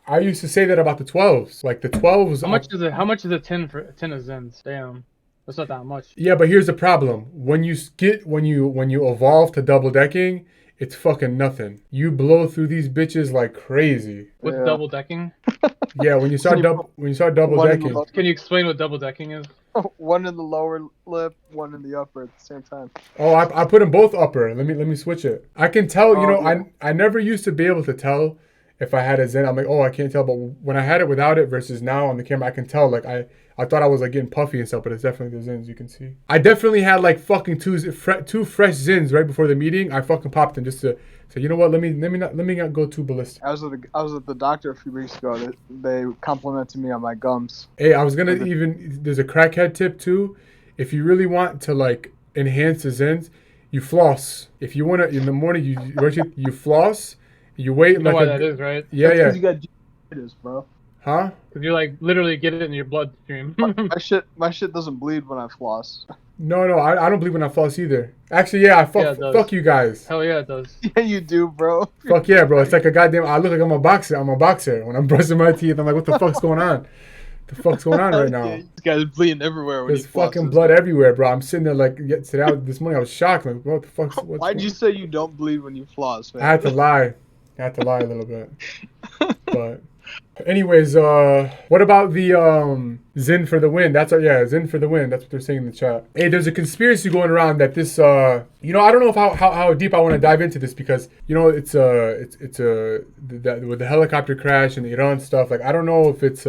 I used to say that about the 12s. Like the 12s. How much is a tin of Zins? Damn, that's not that much. Yeah, but here's the problem. When you evolve to double decking, it's fucking nothing. You blow through these bitches like crazy. With double decking? Yeah, when you start double decking. Can you explain what double decking is? One in the lower lip, one in the upper at the same time. Oh, I put them both upper. Let me switch it. I can tell. Yeah. I never used to be able to tell if I had a Zen. I'm like, oh, I can't tell. But when I had it without it versus now on the camera, I can tell. Like I thought I was like getting puffy and stuff, but it's definitely the Zins. You can see. I definitely had like fucking two fresh Zins right before the meeting. I fucking popped them just to say, you know what? Let me not go too ballistic. I was at the doctor a few weeks ago. They complimented me on my gums. Hey, I was gonna there's a crackhead tip too. If you really want to like enhance the Zins, you floss. If you want to in the morning, you floss. You wait. You know why that is, right? Yeah, That's yeah. 'cause you got diabetes, bro. Huh? Because you like literally get it in your bloodstream. My shit doesn't bleed when I floss. No, I don't believe when I floss either. Actually, yeah, fuck you guys. Hell yeah, it does. Yeah, you do, bro. Fuck yeah, bro. It's like a goddamn. I look like I'm a boxer. I'm a boxer. When I'm brushing my teeth, I'm like, what the fuck's going on? The fuck's going on right now? Yeah, this guy's bleeding everywhere when There's he flosses. fucking blood everywhere, bro. I'm sitting there like this morning. I was shocked. Like, what the fuck's? Why'd you say you don't bleed when you floss, man? I had to lie. A little bit. But anyways, what about the Zin for the win? Zin for the win. That's what they're saying in the chat. Hey, there's a conspiracy going around that this I don't know how deep I want to dive into this because it's with the helicopter crash and the Iran stuff. Like I don't know if it's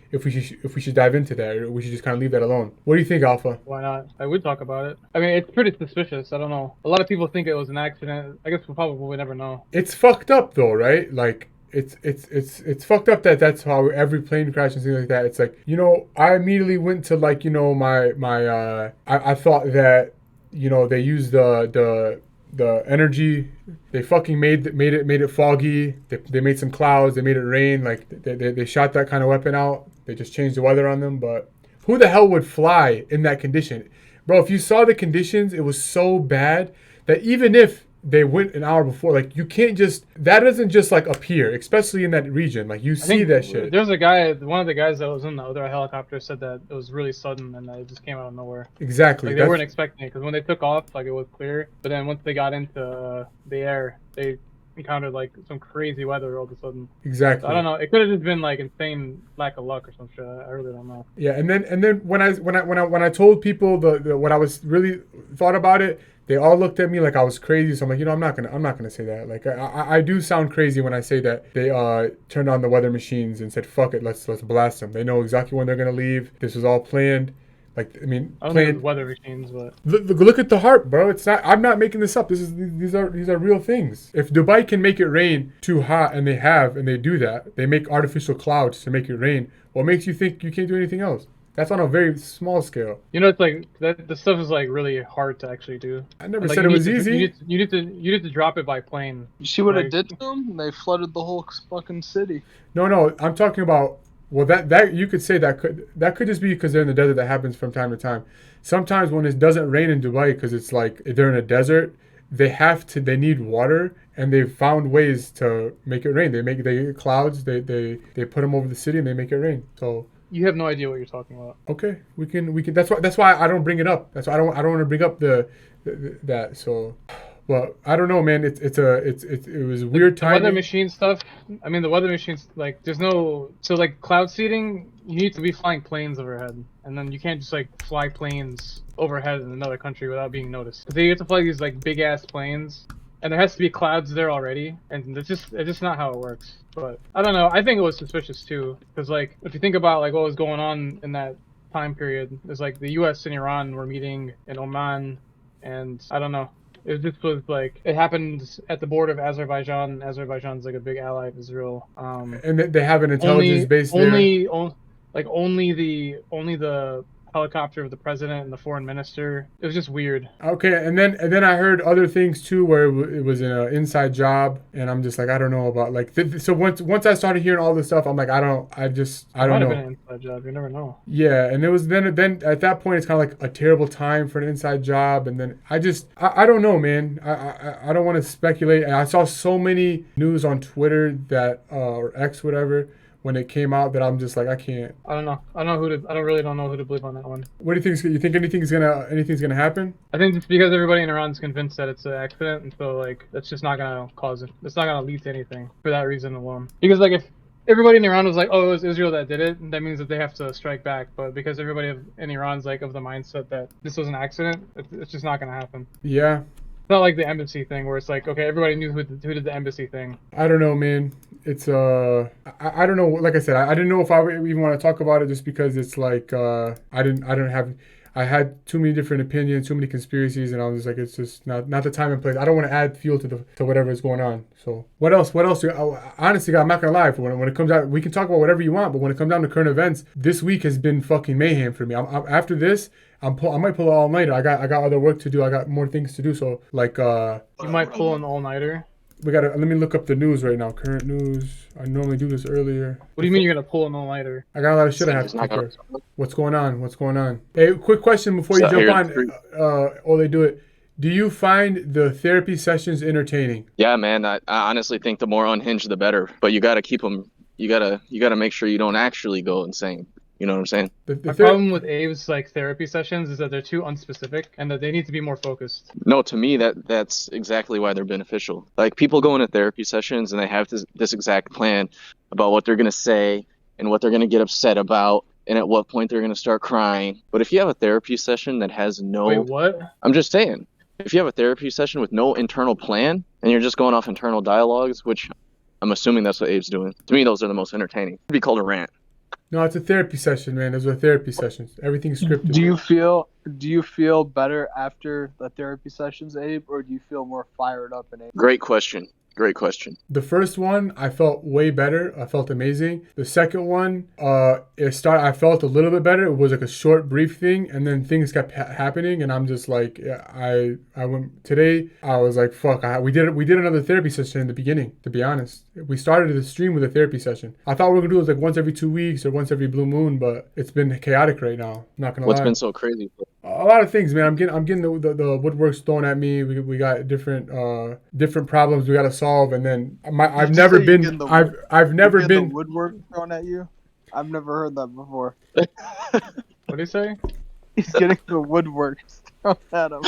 if we should dive into that or we should just kind of leave that alone. What do you think, Alpha? Why not? I would talk about it. I mean, it's pretty suspicious. I don't know. A lot of people think it was an accident. I guess we'll probably never know. It's fucked up though, right? Like it's fucked up that's how every plane crash and things like that. It's like I immediately went to like my I thought that they used the energy. They fucking made it foggy. They made some clouds. They made it rain. Like they shot that kind of weapon out. They just changed the weather on them. But who the hell would fly in that condition, bro? If you saw the conditions, it was so bad that even if they went an hour before, like you can't that doesn't just like appear, especially in that region. Like you see that shit. There's a guy, one of the guys that was in the other helicopter said that it was really sudden and that it just came out of nowhere. Exactly. Like they weren't expecting it because when they took off, like it was clear, but then once they got into the air, they encountered like some crazy weather all of a sudden. Exactly. So, I don't know. It could have just been like insane lack of luck or some shit. I really don't know. Yeah, and then when I told people the what I was really thought about it, they all looked at me like I was crazy. So I'm like, I'm not gonna say that. Like I do sound crazy when I say that they turned on the weather machines and said, fuck it, let's blast them. They know exactly when they're gonna leave. This was all planned. Like I don't know weather machines, but look at the HARP, bro. It's not. I'm not making this up. These are real things. If Dubai can make it rain too hot, and they do that, they make artificial clouds to make it rain. What makes you think you can't do anything else? That's on a very small scale. It's like that. The stuff is like really hard to actually do. I never said it was easy. You need to drop it by plane. You see what it did to them? They flooded the whole fucking city. No, I'm talking about. Well, that you could say that could just be because they're in the desert. That happens from time to time. Sometimes when it doesn't rain in Dubai because it's like they're in a desert, they need water, and they've found ways to make it rain. They get clouds. They put them over the city and they make it rain. So you have no idea what you're talking about. Okay, we can. That's why I don't bring it up. That's why I don't want to bring up that. So. Well, I don't know, man. It was weird The weather timing. machine stuff. I mean, the weather machines, like, there's no, so like cloud seeding, you need to be flying planes overhead, and then you can't just like fly planes overhead in another country without being noticed. So you have to fly these like big ass planes, and there has to be clouds there already, and it's just not how it works. But I don't know. I think it was suspicious too, because like if you think about like what was going on in that time period, there's like the U.S. and Iran were meeting in Oman, and I don't know. It just was like it happened at the border of Azerbaijan. Azerbaijan's like a big ally of Israel. And they have an intelligence base there. Only the helicopter of the president and the foreign minister. It was just weird. Okay, and then I heard other things too, where it was an inside job, and I'm just like, I don't know about like. So once I started hearing all this stuff, I'm like, I don't Might know. have been an inside job. You never know. Yeah, and it was then at that point it's kind of like a terrible time for an inside job, and then I don't know, man. I don't want to speculate. And I saw so many news on Twitter that or X whatever when it came out that I'm just like I can't. I don't know. I really don't know who to believe on that one. What do you think? You think anything's gonna happen? I think it's because everybody in Iran's convinced that it's an accident, and so like that's just not gonna cause it. It's not gonna lead to anything for that reason alone. Because like if everybody in Iran was like, oh, it was Israel that did it, that means that they have to strike back. But because everybody in Iran's like of the mindset that this was an accident, it's just not gonna happen. Yeah. It's not like the embassy thing where it's like, okay, everybody knew who did the embassy thing. I don't know, man. It's I don't know. Like I said, I didn't know if I would even want to talk about it just because it's like I had too many different opinions, too many conspiracies, and I was just like, it's just not the time and place. I don't want to add fuel to whatever is going on. So what else? Honestly, I'm not gonna lie. When it comes out, we can talk about whatever you want, but when it comes down to current events, this week has been fucking mayhem for me. After this, I might pull an all-nighter. I got other work to do. I got more things to do. So like You might pull an all-nighter. let me look up the news right now. Current news. I normally do this earlier. What do you mean you're gonna pull an all-nighter? I got a lot of shit I have to take care of. What's going on? Hey, quick question before you jump on. Ole, do it. Do you find the therapy sessions entertaining? Yeah, man. I honestly think the more unhinged, the better. But you got to keep them. You gotta make sure you don't actually go insane. You know what I'm saying? The problem with Abe's like therapy sessions is that they're too unspecific and that they need to be more focused. No, to me that's exactly why they're beneficial. Like people go into therapy sessions and they have this exact plan about what they're gonna say and what they're gonna get upset about and at what point they're gonna start crying. But if you have a therapy session that has no Wait, what? I'm just saying, if you have a therapy session with no internal plan and you're just going off internal dialogues, which I'm assuming that's what Abe's doing, to me those are the most entertaining. It'd be called a rant. No, it's a therapy session, man. Those are therapy sessions. Everything's scripted. Do you feel better after the therapy sessions, Abe, or do you feel more fired up in Abe? Great question. The first one, I felt way better. I felt amazing. The second one, I felt a little bit better. It was like a short, brief thing, and then things kept happening, and I'm just like, I went today. I was like, fuck. We did another therapy session in the beginning. To be honest, we started the stream with a therapy session. I thought we were gonna do it like once every 2 weeks or once every blue moon, but it's been chaotic right now. Not gonna lie. What's been so crazy? A lot of things, man. I'm getting the woodworks thrown at me. We got different problems we got to solve, and then I've never been the woodwork thrown at you. I've never heard that before. What do you say? He's getting the woodwork thrown at him.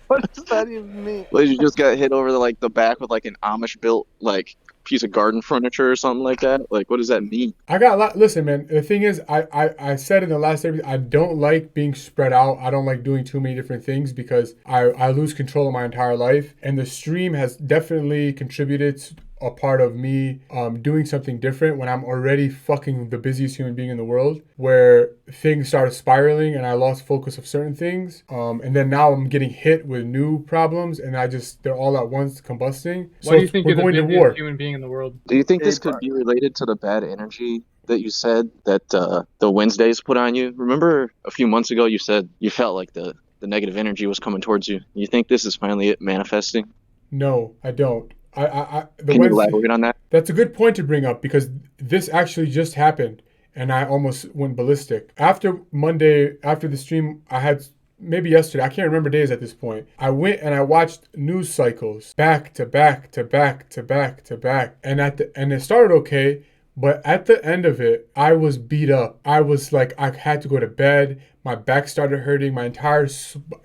What does that even mean? Well, you just got hit over the back with like an Amish built like piece of garden furniture or something like that. Like, what does that mean? I got a lot. Listen, man. The thing is, I said in the last episode, I don't like being spread out. I don't like doing too many different things because I lose control of my entire life. And the stream has definitely contributed a part of me doing something different when I'm already fucking the busiest human being in the world, where things started spiraling and I lost focus of certain things. And then now I'm getting hit with new problems and they're all at once combusting. Why do you think you're the busiest human being in the world? Do you think this could be related to the bad energy that you said that the Wednesdays put on you? Remember a few months ago you said you felt like the negative energy was coming towards you. You think this is finally it manifesting? No, I don't. Can you elaborate on that? That's a good point to bring up because this actually just happened and I almost went ballistic. After Monday, after the stream, I had maybe yesterday, I can't remember days at this point. I went and I watched news cycles back to back to back to back to back. And it started okay, but at the end of it, I was beat up. I was like, I had to go to bed. My back started hurting. My entire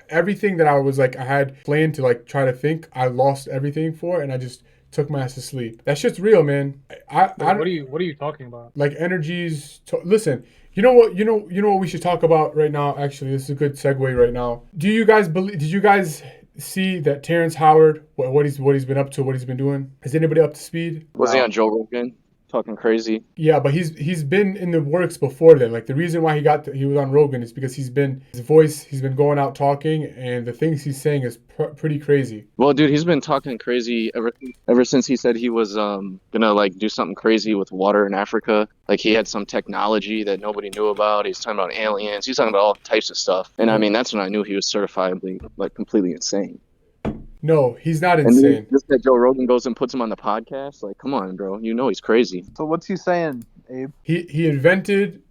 everything that I was like I had planned to like try to think, I lost everything for, and I just took my ass to sleep. That shit's real, man. What are you talking about? Like energies. Listen, you know what? You know what we should talk about right now. Actually, this is a good segue right now. Do you guys believe? Did you guys see that Terrence Howard, what he's been up to, what he's been doing? Is anybody up to speed? Was he on Joe Rogan talking crazy? Yeah, but he's been in the works before then. Like the reason why he was on Rogan is because he's been going out talking, and the things he's saying is pretty crazy. Well, dude, he's been talking crazy ever since he said he was gonna like do something crazy with water in Africa. Like he had some technology that nobody knew about. He's talking about aliens. He's talking about all types of stuff. And I mean, that's when I knew he was certifiably like completely insane. No, he's not And insane. just that Joe Rogan goes and puts him on the podcast. Like, come on, bro. You know he's crazy. So what's he saying, Abe? He reinvented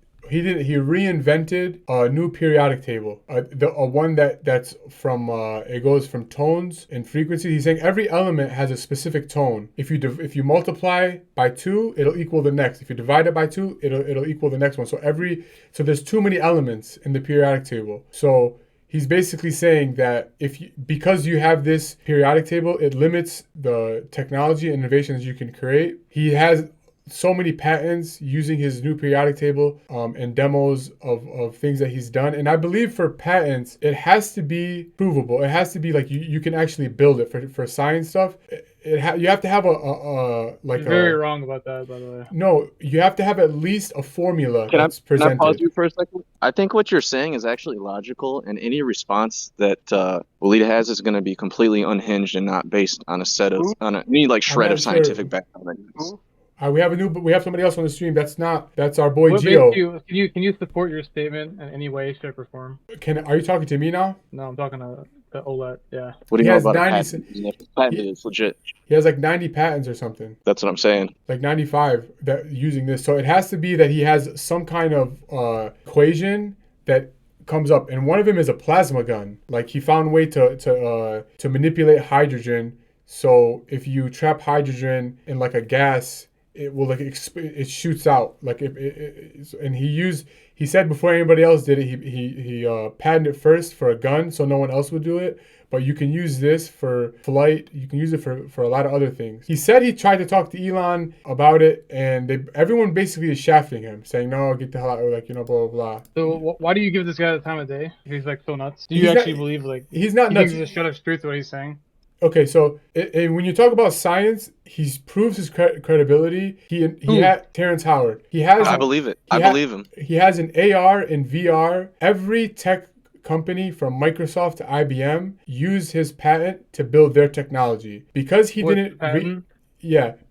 a new periodic table. One that's from it goes from tones and frequency. He's saying every element has a specific tone. If you multiply by 2, it'll equal the next. If you divide it by 2, it'll equal the next one. So there's too many elements in the periodic table. So he's basically saying that because you have this periodic table, it limits the technology and innovations you can create. He has so many patents using his new periodic table and demos of things that he's done. And I believe for patents, it has to be provable. It has to be like you can actually build it for science stuff. You have to have You're very wrong about that, by the way. No, you have to have at least a formula that's presented. Can I pause you for a second? I think what you're saying is actually logical, and any response that Walida has is going to be completely unhinged and not based on any like shred of scientific background. We have somebody else on the stream. That's our boy Gio. Can you support your statement in any way, shape, or form? Are you talking to me now? No, I'm talking to Olet. Yeah. What do you know about a patent? It's legit. He has like 90 patents or something. That's what I'm saying. Like 95 that using this. So it has to be that he has some kind of equation that comes up, and one of them is a plasma gun. Like he found a way to manipulate hydrogen. So if you trap hydrogen in like a gas, it will like it shoots out like and he said before anybody else did it, he patented it first for a gun so no one else would do it, but you can use this for flight, you can use it for a lot of other things. He said he tried to talk to Elon about it, and everyone basically is shafting him, saying no, get the hell out, like, blah blah blah. So why do you give this guy the time of day if he's like so nuts? Do you actually believe like he's not nuts? He's just shut up truth what he's saying? Okay, so when you talk about science, he proves his credibility. He had Terrence Howard. I believe it. I believe him. He has an AR and VR. Every tech company from Microsoft to IBM used his patent to build their technology because he didn't.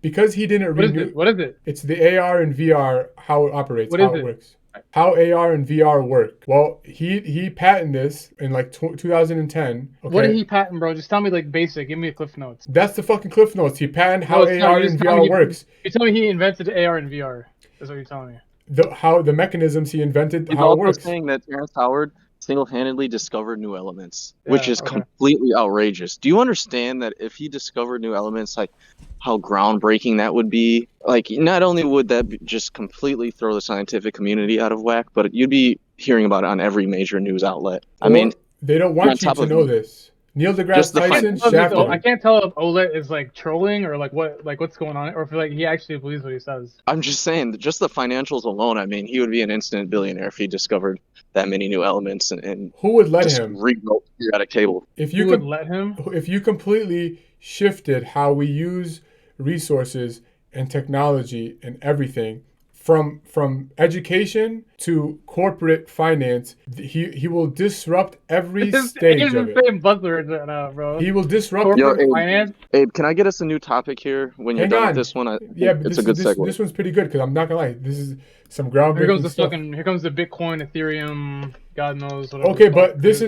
Because he didn't renew. What is it? It's the AR and VR, how it operates, how it works. How AR and VR work. Well, he patented this in like 2010. Okay? What did he patent, bro? Just tell me like basic. Give me a Cliff Notes. That's the fucking Cliff Notes. He patented how AR and VR works. You're telling me he invented AR and VR. That's what you're telling me. The mechanisms he invented, He's how it works. He's also saying that Terrence Howard single-handedly discovered new elements, which is completely outrageous. Do you understand that if he discovered new elements, like how groundbreaking that would be? Like, not only would that just completely throw the scientific community out of whack, but you'd be hearing about it on every major news outlet. I mean, they don't want you to know this. Neil deGrasse Tyson shafted him. I can't tell if Olet is like trolling or what's going on, or if like he actually believes what he says. I'm just saying, just the financials alone. I mean, he would be an instant billionaire if he discovered that many new elements and who would let him rewrote the periodic table. If you could let him, if you completely shifted how we use resources and technology and everything from education to corporate finance, he will disrupt every stage of it. Same buzzwords right now, bro. He will disrupt corporate finance. Abe, can I get us a new topic here when you're done with this one? It's a good segue. This one's pretty good because I'm not gonna lie, this is some groundbreaking stuff. Here comes the Bitcoin, Ethereum, God knows. Okay, but this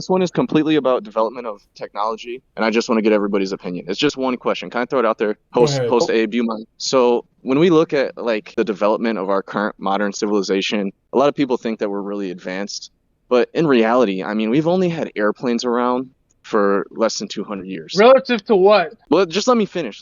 one is completely about development of technology, and I just want to get everybody's opinion. It's just one question. Can I throw it out there? Post Abe, do you mind? So when we look at like the development of our current modern civilization, a lot of people think that we're really advanced, but in reality, I mean, we've only had airplanes around for less than 200 years. Relative to what? Well, just let me finish.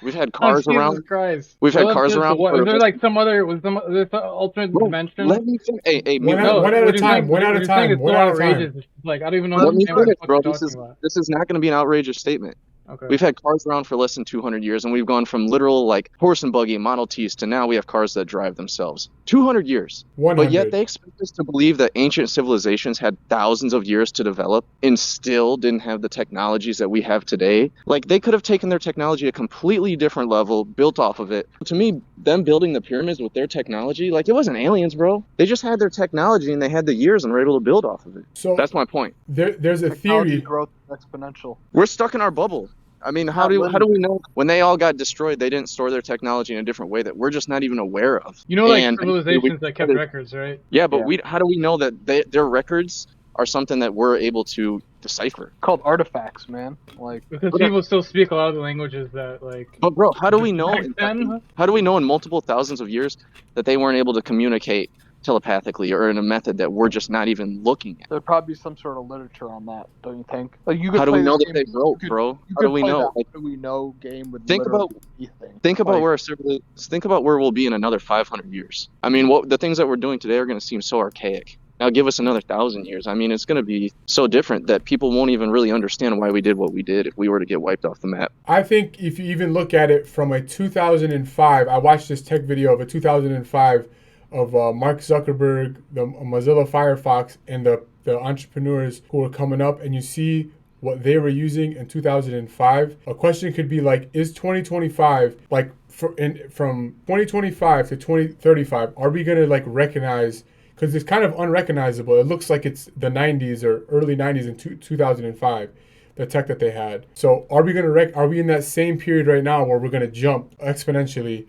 We've had cars Jesus around. Christ. We've had Relative cars to around. what? For Is there like some other alternate Bro, dimension? let me finish. Hey, One mute at, me. one at a what you're time. saying- One at what a you're saying time. is One so at a outrageous. time. It's just like I don't even know Let me what the finish, fuck bro. you're talking about. This is not going to be an outrageous statement. Okay. We've had cars around for less than 200 years, and we've gone from literal like horse and buggy Model Ts to now we have cars that drive themselves. 200 years. 100. But yet they expect us to believe that ancient civilizations had thousands of years to develop and still didn't have the technologies that we have today. Like they could have taken their technology a completely different level, built off of it. To me, them building the pyramids with their technology, like it wasn't aliens, bro. They just had their technology and they had the years and were able to build off of it. So That's my point. there's a Technology theory. growth is exponential. We're stuck in our bubble. I mean, how do we know when they all got destroyed, they didn't store their technology in a different way that we're just not even aware of? You know, like And civilizations that kept records, right? Yeah, but Yeah. how do we know that their records are something that we're able to decipher? Called artifacts, man. Like Because Okay. people still speak a lot of the languages that like. But bro, how do we know? Back then? How do we know in multiple thousands of years that they weren't able to communicate telepathically or in a method that we're just not even looking at? there'd probably be some sort of literature on that, don't you think? Like you could How do play we know this that game- they wrote, you could- bro? you How could do we play know? that Like, How do we know game with think literally about- anything. think about Like, think about where we'll be in another 500 years. I mean, what the things that we're doing today are going to seem so archaic. Now give us another 1,000 years. I mean, it's going to be so different that people won't even really understand why we did what we did if we were to get wiped off the map. I think if you even look at it from a 2005, I watched this tech video of a 2005 of Mark Zuckerberg, the Mozilla Firefox, and the entrepreneurs who were coming up, and you see what they were using in 2005. A question could be like, is 2025 like from 2025 to 2035? Are we gonna like recognize? Because it's kind of unrecognizable. It looks like it's the 90s or early 90s in 2005, the tech that they had. So are we gonna are we in that same period right now where we're gonna jump exponentially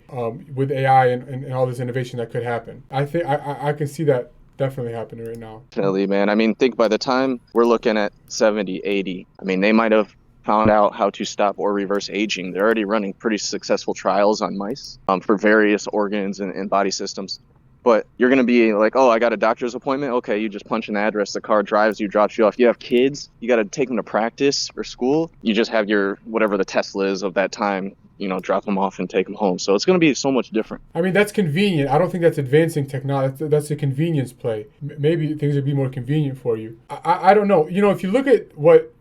with AI and all this innovation that could happen? I think I can see that definitely happening right now. Definitely, man. I mean, think by the time we're looking at 70, 80, I mean, they might have found out how to stop or reverse aging. They're already running pretty successful trials on mice for various organs and body systems. But you're going to be like, oh, I got a doctor's appointment. Okay, you just punch an address. The car drives you, drops you off. You have kids. You got to take them to practice or school. You just have your, whatever the Tesla is of that time, drop them off and take them home. So it's going to be so much different. I mean, that's convenient. I don't think that's advancing technology. That's a convenience play. Maybe things would be more convenient for you. I don't know. If you look at what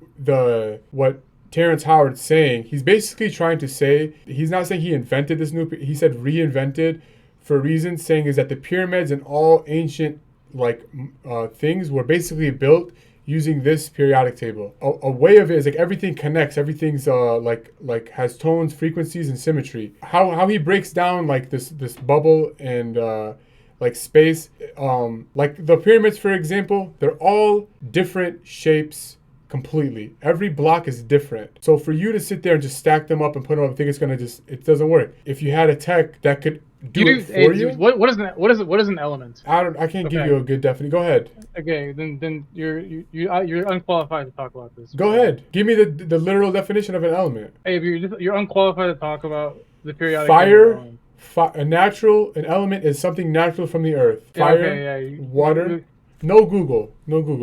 Terrence Howard's saying, he's basically trying to say, he's not saying he invented this he said reinvented for a reason, saying is that the pyramids and all ancient things were basically built using this periodic table. A way of it is like everything connects, everything's like has tones, frequencies, and symmetry. How he breaks down like this bubble and like space, like the pyramids, for example, they're all different shapes completely. Every block is different. So for you to sit there and just stack them up and put them up, I think it doesn't work. If you had a tech that could do it for you. What is an element? I can't give you a good definition. Go ahead. Okay, then you're unqualified to talk about this. Go ahead. Give me the literal definition of an element. Hey, if you're unqualified to talk about the periodic Fire. table. An element is something natural from the earth. Yeah, Fire, okay, water. No Google.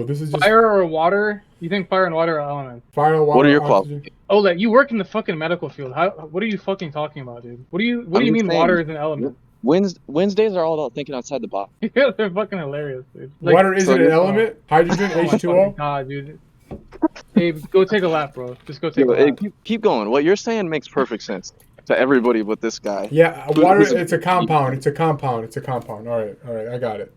This is just fire or water. You think fire and water are elements? Fire, water. What are your oxygen. Oh, like you work in the fucking medical field. What are you fucking talking about, dude? What do you mean saying, water is an element? Wednesdays are all about thinking outside the box. Yeah, they're fucking hilarious, dude. Water isn't an element. Hydrogen, Oh my fucking H2O. God, dude. Hey, go take a lap, bro. Just go take a Hey, lap. keep going. What you're saying makes perfect sense to everybody but this guy. Yeah, water. It's a compound. It's a compound. All right. I got it.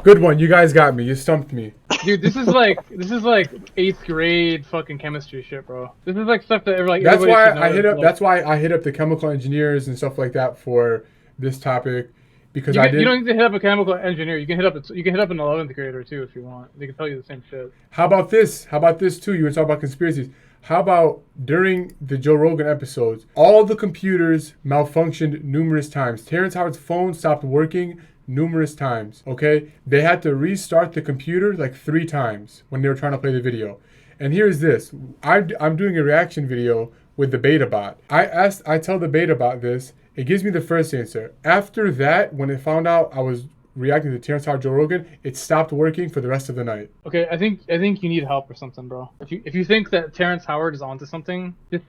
Good one. You guys got me. You stumped me. Dude, this is like 8th grade fucking chemistry shit, bro. This is like stuff that That's everybody why should know. I hit up. That's why I hit up the chemical engineers and stuff like that for this topic, because you I did. You don't need to hit up a chemical engineer. You can hit up an 11th grader too if you want. They can tell you the same shit. How about this? Too? You were talking about conspiracies. How about during the Joe Rogan episodes, all the computers malfunctioned numerous times. Terrence Howard's phone stopped working numerous times. Okay, they had to restart the computer like 3 times when they were trying to play the video. And here's this: I'm doing a reaction video with the beta bot. I tell the beta bot this. It gives me the first answer. After that, when it found out I was reacting to Terrence Howard, Joe Rogan, it stopped working for the rest of the night. Okay, I think you need help or something, bro. If you think that Terrence Howard is onto something, just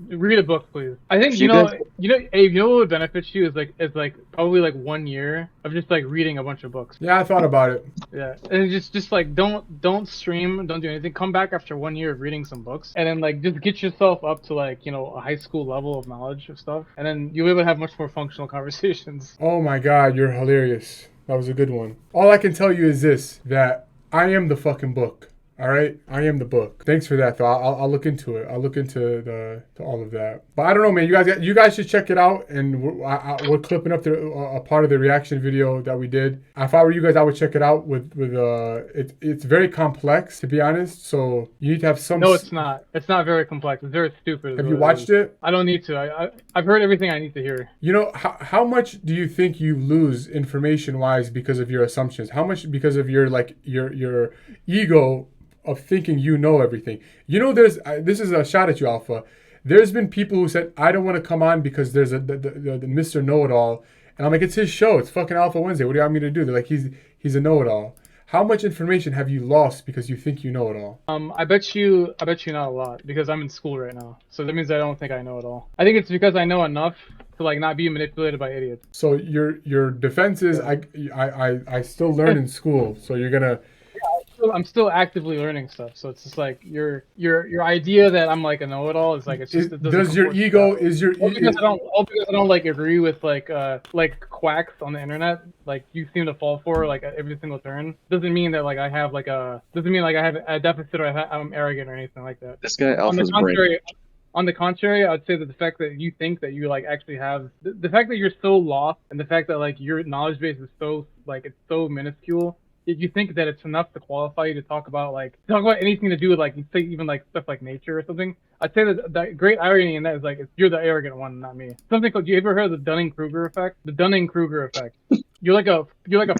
read a book, please. I think Abe, you know what would benefit you is like probably like 1 year of just like reading a bunch of books. Yeah, I thought about it. Yeah, and just like don't stream, don't do anything. Come back after 1 year of reading some books, and then like just get yourself up to like a high school level of knowledge of stuff, and then you'll be able to have much more functional conversations. Oh my God, you're hilarious. That was a good one. All I can tell you is this, that I am the fucking book. All right, I am the book. Thanks for that, though. I'll look into it. I'll look into to all of that. But I don't know, man. You guys should check it out. And we're clipping up a part of the reaction video that we did. If I were you guys, I would check it out. It's very complex, to be honest. So you need to have some. No, it's not. It's not very complex. It's very stupid. Have you watched it? I don't need to. I've heard everything I need to hear. You know, how much do you think you lose information-wise because of your assumptions? How much because of your ego of thinking you know everything? This is a shot at you, Alpha. There's been people who said, I don't want to come on because there's the Mr. Know-It-All. And I'm like, it's his show. It's fucking Alpha Wednesday. What do you want me to do? They're like, he's a know-it-all. How much information have you lost because you think you know it all? I bet you not a lot, because I'm in school right now. So that means I don't think I know it all. I think it's because I know enough to like not be manipulated by idiots. So your defense is I still learn in school. So you're gonna. I'm still actively learning stuff, so it's just like your idea that I'm like a know-it-all is like it's just. Does your ego all because I don't like agree with like quacks on the internet like you seem to fall for like at every single turn. Doesn't mean that like I have a deficit or I'm arrogant or anything like that. This guy Alpha's brain. On the contrary, I'd say that the fact that you think that you like actually have the fact that you're so lost, and the fact that like your knowledge base is so like it's so minuscule. If you think that it's enough to qualify you to talk about anything to do with like say even like stuff like nature or something, I'd say that the great irony in that is like you're the arrogant one, not me. Something called, you ever heard of the Dunning-Kruger effect? The Dunning-Kruger effect. You're like a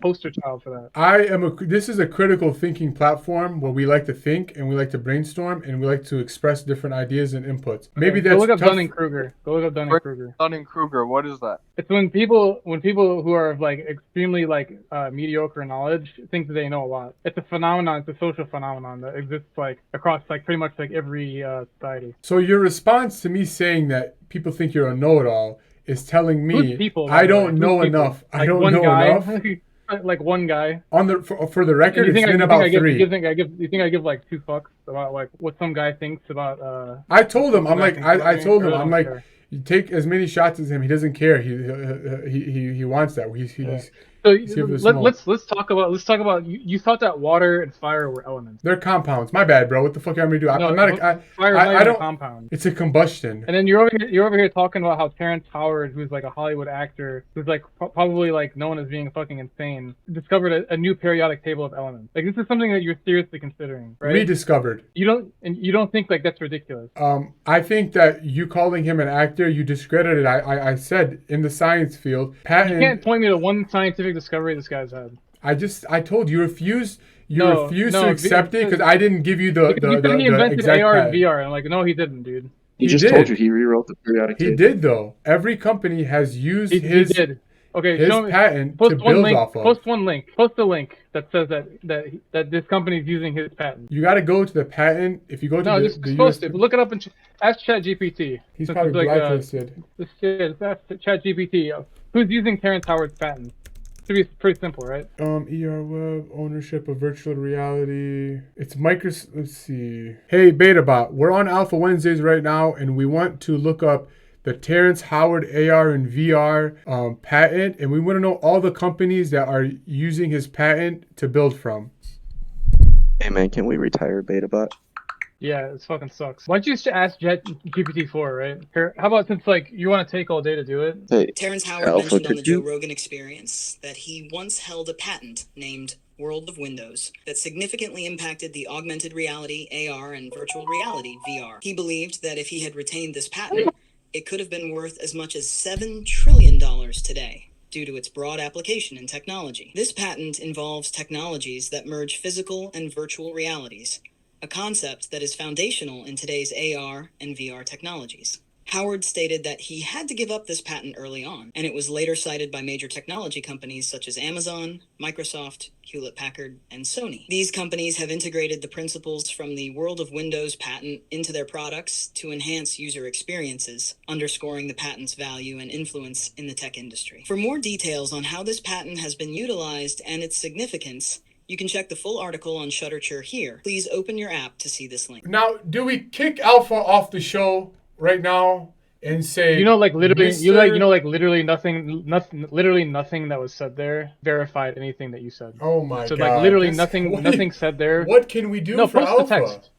poster child for that. This is a critical thinking platform where we like to think and we like to brainstorm and we like to express different ideas and inputs. Maybe that's Go look up tough. Dunning-Kruger. Dunning-Kruger, what is that? It's when people who are like extremely like mediocre knowledge think that they know a lot. It's a phenomenon. It's a social phenomenon that exists like across like pretty much like every society. So your response to me saying that people think you're a know-it-all is telling me I don't know enough. I don't know enough. Like one guy. For the record, it's been about three. You think I give like 2 fucks about like what some guy thinks about? I told him. I told him. I'm like, you take as many shots as him. He doesn't care. He wants that. So let's talk about you thought that water and fire were elements. They're compounds. My bad, bro. What the fuck am I gonna do? Fire is not a compound. It's a combustion. And then you're over here talking about how Terrence Howard, who's like a Hollywood actor, who's like probably like known as being fucking insane, discovered a new periodic table of elements. Like this is something that you're seriously considering, right? Rediscovered. You don't think like that's ridiculous? I think that you calling him an actor, you discredited. I said in the science field, patent. You can't point me to one scientific discovery this guy's had. I told you refused to accept it because I didn't give you the he invented exact AR patent. and VR. And I'm like, no, he didn't, dude. He just told you he rewrote the periodic table. He did though. Every company has used his patent to build off of. Post one link. Post a link that says that this company is using his patent. You got to go to the patent. If you go to just post it. Look it up and ask ChatGPT. He's probably blacklisted. Just ask ChatGPT. Who's using Terrence Howard's patent? Should be pretty simple, right? Web, ownership of virtual reality. It's Microsoft. Let's see. Hey, BetaBot, we're on Alpha Wednesdays right now, and we want to look up the Terrence Howard AR and VR patent, and we want to know all the companies that are using his patent to build from. Hey man, can we retire BetaBot? Yeah, it fucking sucks. Why don't you just ask GPT-4, right? Here, how about since like you want to take all day to do it? Hey, Terrence Howard mentioned on the Joe Rogan Experience that he once held a patent named World of Windows that significantly impacted the augmented reality, AR, and virtual reality, VR. He believed that if he had retained this patent, it could have been worth as much as $7 trillion today, due to its broad application in technology. This patent involves technologies that merge physical and virtual realities, a concept that is foundational in today's AR and VR technologies. Howard stated that he had to give up this patent early on, and it was later cited by major technology companies such as Amazon, Microsoft, Hewlett-Packard, and Sony. These companies have integrated the principles from the World of Windows patent into their products to enhance user experiences, underscoring the patent's value and influence in the tech industry. For more details on how this patent has been utilized and its significance, you can check the full article on Shuttershare here. Please open your app to see this link. Now, do we kick Alpha off the show right now and say, literally, Mr. literally nothing that was said there verified anything that you said. Oh my So God! literally nothing said there. What can we do for post Alpha? the text.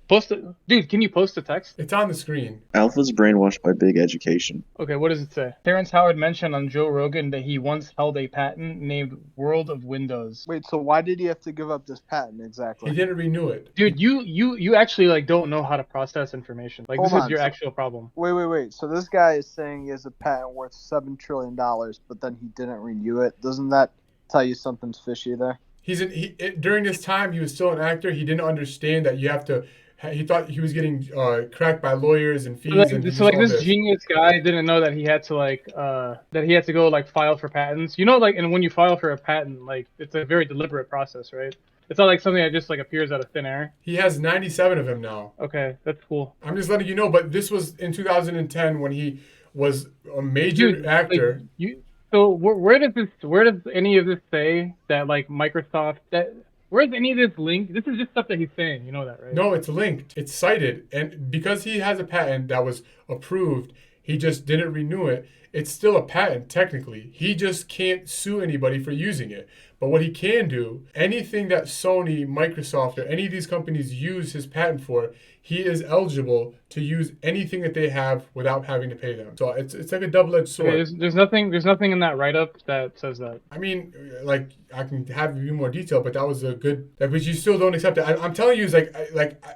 Post it, dude. Can you post the text? It's on the screen. Alpha's brainwashed by big education. Okay, what does it say? Terrence Howard mentioned on Joe Rogan that he once held a patent named World of Windows. Wait, so why did he have to give up this patent exactly? He didn't renew it. Dude, you actually don't know how to process information. Hold This is on, your so- actual problem. Wait. So this guy is saying he has a patent worth $7 trillion, but then he didn't renew it. Doesn't that tell you something's fishy there? During this time, he was still an actor. He didn't understand that you have to. He thought he was getting cracked by lawyers and fees. This genius guy didn't know that he had to go file for patents. And when you file for a patent, it's a very deliberate process, right? It's not like something that just appears out of thin air. He has 97 of them now. Okay, that's cool. I'm just letting you know, but this was in 2010 when he was a major actor. So where does any of this say that Microsoft that? Where's any of this link? This is just stuff that he's saying. You know that, right? No, it's linked. It's cited. And because he has a patent that was approved, he just didn't renew it. It's still a patent, technically. He just can't sue anybody for using it. But what he can do, anything that Sony, Microsoft, or any of these companies use his patent for, he is eligible to use anything that they have without having to pay them. So it's like a double-edged sword. Okay, there's nothing in that write-up that says that. I mean, I can have you more detail, but that was a good. But you still don't accept it. I'm telling you,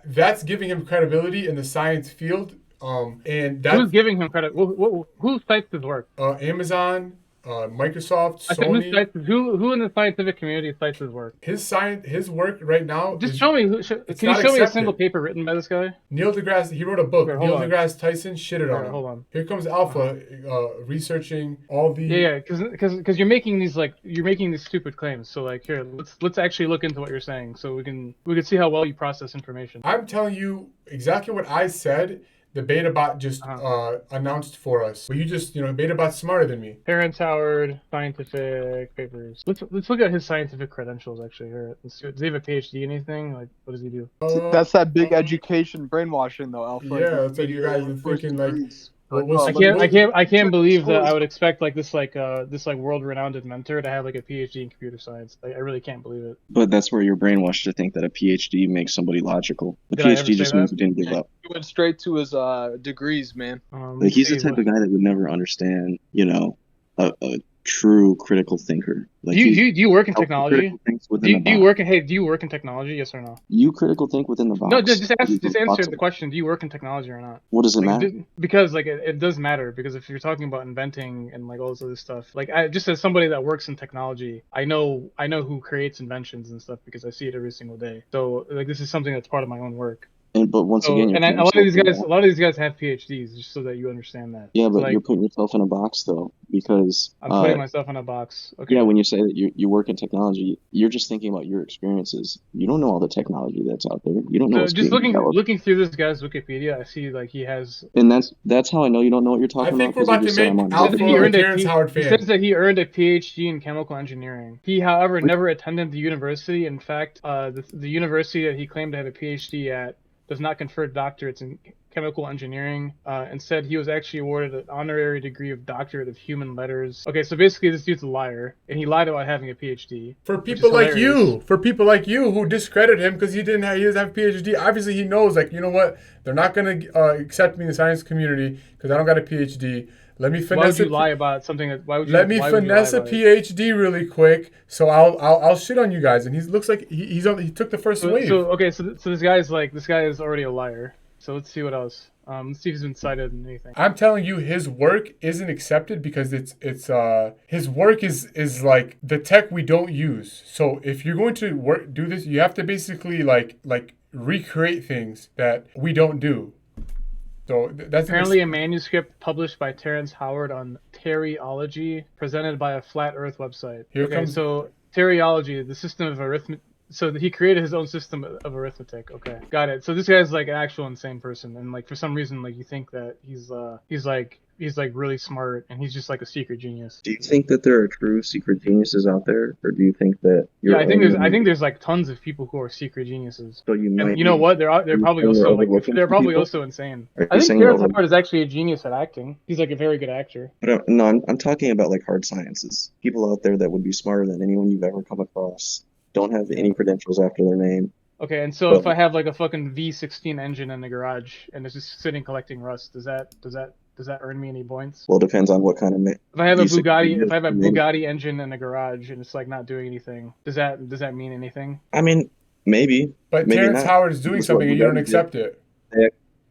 that's giving him credibility in the science field. And that's Who's giving him credit? Who cites his work? Amazon, Microsoft, I said, Sony. who in the scientific community cites his work? His work right now. Just show me. Can you show me a single paper written by this guy? Neil deGrasse. He wrote a book. Okay, Neil hold on. deGrasse Tyson shitted on him. Hold on. Here comes Alpha, researching all the. Yeah, because you're making these stupid claims. So here, let's actually look into what you're saying, so we can see how well you process information. I'm telling you exactly what I said. The BetaBot just announced for us. But you just, BetaBot's smarter than me. Terrence Howard, scientific papers. Let's look at his scientific credentials actually here. Does he have a PhD in anything? What does he do? That's that big education brainwashing though, Alpha. Yeah, it's like you guys are thinking I can't believe that I would expect this world-renowned inventor to have a PhD in computer science. I really can't believe it. But that's where you're brainwashed to think that a PhD makes somebody logical. A Did I ever PhD just say means that? you didn't give up. He went straight to his degrees, man. He's the type of guy that would never understand, a true critical thinker. Do you work in technology? Critical thinks within Do the you box. do you work in technology? Yes or no? You critical think within the box. No, just answer Box. the question. Do you work in technology or not? What does it matter? Because it does matter, because if you're talking about inventing and all this other stuff, I just as somebody that works in technology, I know who creates inventions and stuff because I see it every single day. So this is something that's part of my own work. But once again, a lot of these guys have PhDs, just so that you understand that. Yeah, but you're putting yourself in a box though, because I'm putting myself in a box. Okay. Yeah, when you say that you work in technology, you're just thinking about your experiences. You don't know all the technology that's out there. You don't know. Just looking through this guy's Wikipedia, I see he has. And that's how I know you don't know what you're talking about. I think we're about to make Alpha a Terrence Howard fan. He says that he earned a PhD in chemical engineering. He, however, never attended the university. In fact, the university that he claimed to have a PhD at does not confer doctorates in chemical engineering. Instead, he was actually awarded an honorary degree of Doctorate of Human Letters. Okay, so basically this dude's a liar, and he lied about having a PhD. For people like you who discredit him because he doesn't have a PhD, obviously he knows, you know what, they're not going to accept me in the science community because I don't got a PhD. Let me finesse. Why would you lie about something that? Why would you? Let me finesse a PhD really quick, so I'll shit on you guys. And he looks like he took the first wave. So this guy is already a liar. So let's see what else. Let's see if he's been cited in anything. I'm telling you, his work isn't accepted because it's his work is like the tech we don't use. So if you're going to do this, you have to basically like recreate things that we don't do. though. That's Apparently a manuscript published by Terrence Howard on Teriology, presented by a Flat Earth website. Here comes- So Teriology, the system of arithmetic. So he created his own system of arithmetic. Okay, got it. So this guy's like an actual insane person, and like for some reason, like you think that he's like really smart, and he's just like a secret genius. Do you think that there are true secret geniuses out there, or do you think that Yeah, I think there's like tons of people who are secret geniuses. So you might. And you know what? They're probably also like they're probably also insane. I think Terrence Howard is actually a genius at acting. He's like a very good actor. But no, I'm talking about like hard sciences. People out there that would be smarter than anyone you've ever come across. Don't have any credentials after their name. Okay, and so if I have like a fucking V16 engine in the garage and it's just sitting collecting rust, does that earn me any points? Well, it depends on what kind of. If I have a Bugatti engine in the garage and it's like not doing anything, does that mean anything? I mean, maybe. But maybe Terrence not. Howard is doing something and you don't accept it.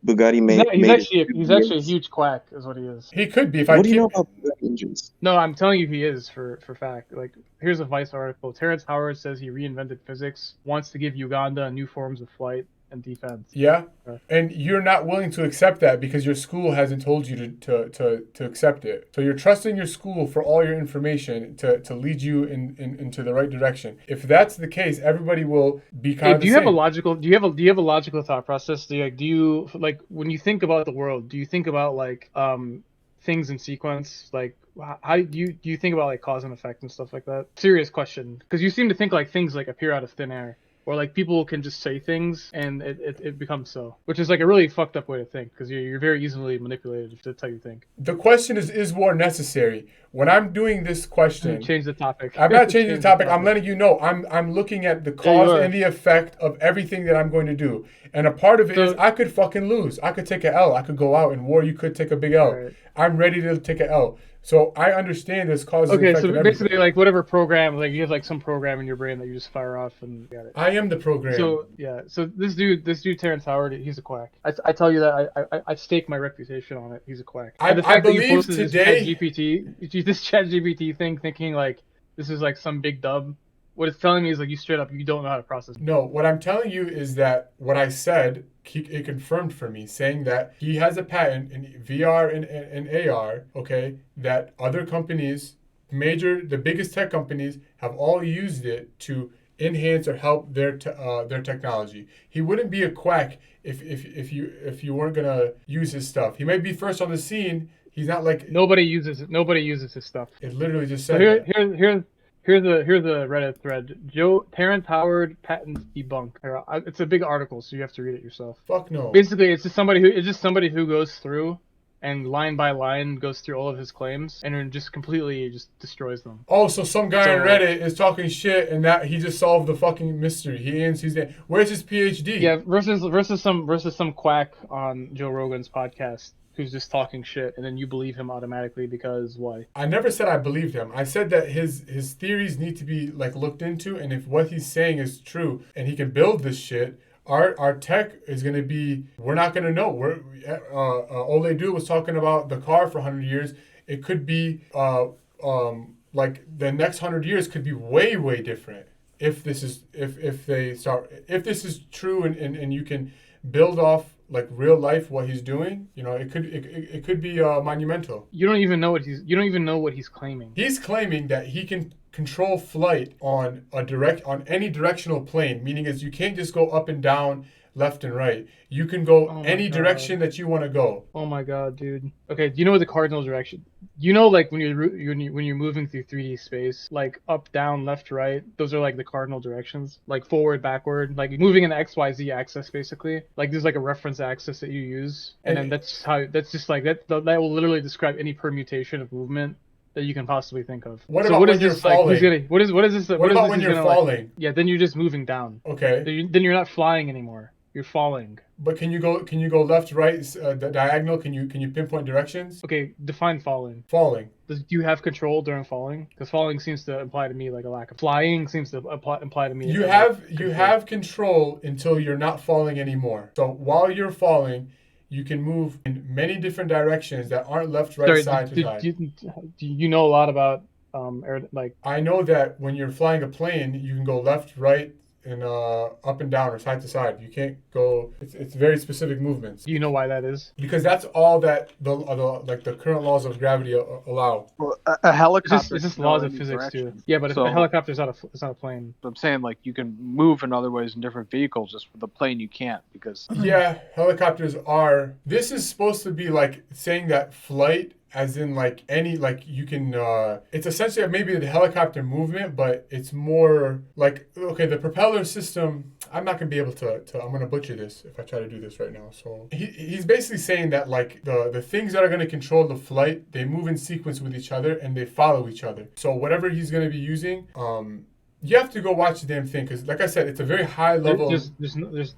Bugatti made. He's actually a huge quack, is what he is. He could be. What do you know about Bugatti engines? No, I'm telling you, he is for fact. Like, here's a Vice article. Terrence Howard says he reinvented physics, wants to give Uganda new forms of flight and defense. Yeah, and you're not willing to accept that because your school hasn't told you to accept it. So you're trusting your school for all your information to lead you into the right direction. If that's the case, everybody will be kind of the same. Do you have a logical thought process? Do you when you think about the world, do you think about like things in sequence? Like, how do you think about like cause and effect and stuff like that? Serious question, because you seem to think like things like appear out of thin air. Or like people can just say things and it becomes so, which is like a really fucked up way to think because you're very easily manipulated if that's how you think. The question is war necessary? When I'm doing this question, change the topic. I'm not changing the topic. I'm letting you know I'm looking at the cause and the effect of everything that I'm going to do. And a part of it is I could fucking lose. I could take an L. I could go out in war. You could take a big L. Right. I'm ready to take an L. So I understand this cause and effect. Okay, so basically, like whatever program, like you have like some program in your brain that you just fire off and got it. I am the program. So yeah, so this dude Terrence Howard, he's a quack. I tell you that I stake my reputation on it. He's a quack. I believe today this ChatGPT thing, thinking like this is like some big dub. What it's telling me is like you straight up you don't know how to process. No, what I'm telling you is that what I said, it confirmed for me, saying that he has a patent in VR and AR, okay, that other companies, the biggest tech companies, have all used it to enhance or help their technology. He wouldn't be a quack if you weren't gonna use his stuff. He might be first on the scene. He's not like nobody uses his stuff. It literally just said. So here's a Reddit thread. Terrence Howard patents debunked. It's a big article, so you have to read it yourself. Fuck no. Basically, it's just somebody who goes through and line by line goes through all of his claims and then just completely destroys them. Oh, so some guy on Reddit is talking shit and that he just solved the fucking mystery. He's there. Where's his PhD? Yeah, versus some quack on Joe Rogan's podcast who's just talking shit, and then you believe him automatically because why? I never said I believed him. I said that his theories need to be like looked into, and if what he's saying is true and he can build this shit, our tech is going to be, we're not going to know. Ole Dude was talking about the car for 100 years. It could be like the next 100 years could be way, way different if this is if this is true and you can build off like real life what he's doing, you know, it could be monumental. You don't even know what he's claiming. He's claiming that he can control flight on any directional plane, meaning is you can't just go up and down, left and right. You can go any direction that you want to go. Oh my god, dude. Okay, do you know what the cardinal direction? You know, like when you're moving through 3D space, like up, down, left, right. Those are like the cardinal directions. Like forward, backward. Like moving in the XYZ axis, basically. Like there's like a reference axis that you use, and then that's just like that will literally describe any permutation of movement that you can possibly think of. What about when you're falling? What is this? What about when you're falling? Yeah, then you're just moving down. Okay. Then you're not flying anymore. You're falling. But can you go left, right, diagonal? Can you pinpoint directions? Okay, define falling. Falling. Do you have control during falling? Because falling seems to imply to me like a lack of flying. Seems to imply to me. You have control until you're not falling anymore. So while you're falling, you can move in many different directions that aren't left, right, side to side. Do you know a lot about I know that when you're flying a plane, you can go left, right, in up and down or side to side. You can't go. It's very specific movements. Do you know why that is? Because that's all that the current laws of gravity allow. Well, a helicopter. It's just can go laws of any physics direction. too. Yeah, but So- a helicopter's it's not a plane. I'm saying like you can move in other ways in different vehicles. Just with the plane, you can't because Yeah, helicopters are. This is supposed to be like saying that flight, as in like any, like you can, it's essentially maybe the helicopter movement, but it's more like, okay, the propeller system, I'm not going to be able to I'm going to butcher this if I try to do this right now. So he's basically saying that like the things that are going to control the flight, they move in sequence with each other and they follow each other. So whatever he's going to be using, you have to go watch the damn thing because, like I said, it's a very high level.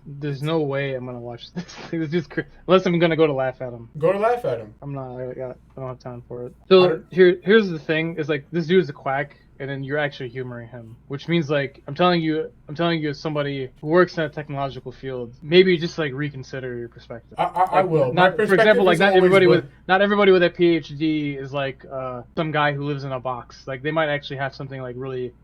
There's no way I'm gonna watch this. It's just unless I'm gonna go to laugh at him. Go to laugh at him. I'm not. I don't have time for it. So here's the thing: is like this dude's a quack, and then you're actually humoring him, which means like I'm telling you as somebody who works in a technological field, maybe just like reconsider your perspective. I will. My For example, like is not always everybody good. not everybody with a PhD is like some guy who lives in a box. Like they might actually have something like really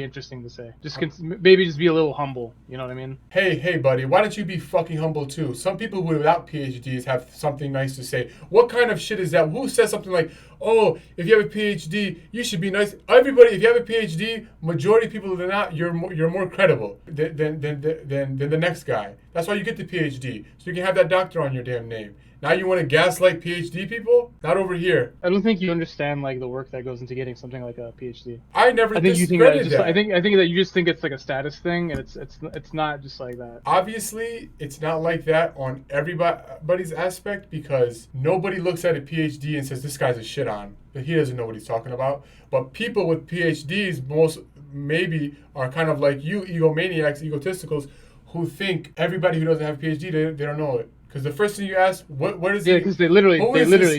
interesting to say. Just maybe just be a little humble. You know what I mean? Hey, buddy, why don't you be fucking humble too? Some people without PhDs have something nice to say. What kind of shit is that? Who says something like, oh, if you have a PhD, you should be nice? Everybody, if you have a PhD, majority of people are not, you're more credible than the next guy. That's why you get the PhD, so you can have that doctor on your damn name. Now you want to gaslight PhD people? Not over here. I don't think you understand like the work that goes into getting something like a PhD. I never I think you think discredited that. that. I think that you just think it's like a status thing, and it's not just like that. Obviously, it's not like that on everybody's aspect because nobody looks at a PhD and says, this guy's a shit on. He doesn't know what he's talking about. But people with PhDs most maybe are kind of like you egomaniacs, egotisticals, who think everybody who doesn't have a PhD, they don't know it. Because the first thing you ask, what is it? Yeah, because they literally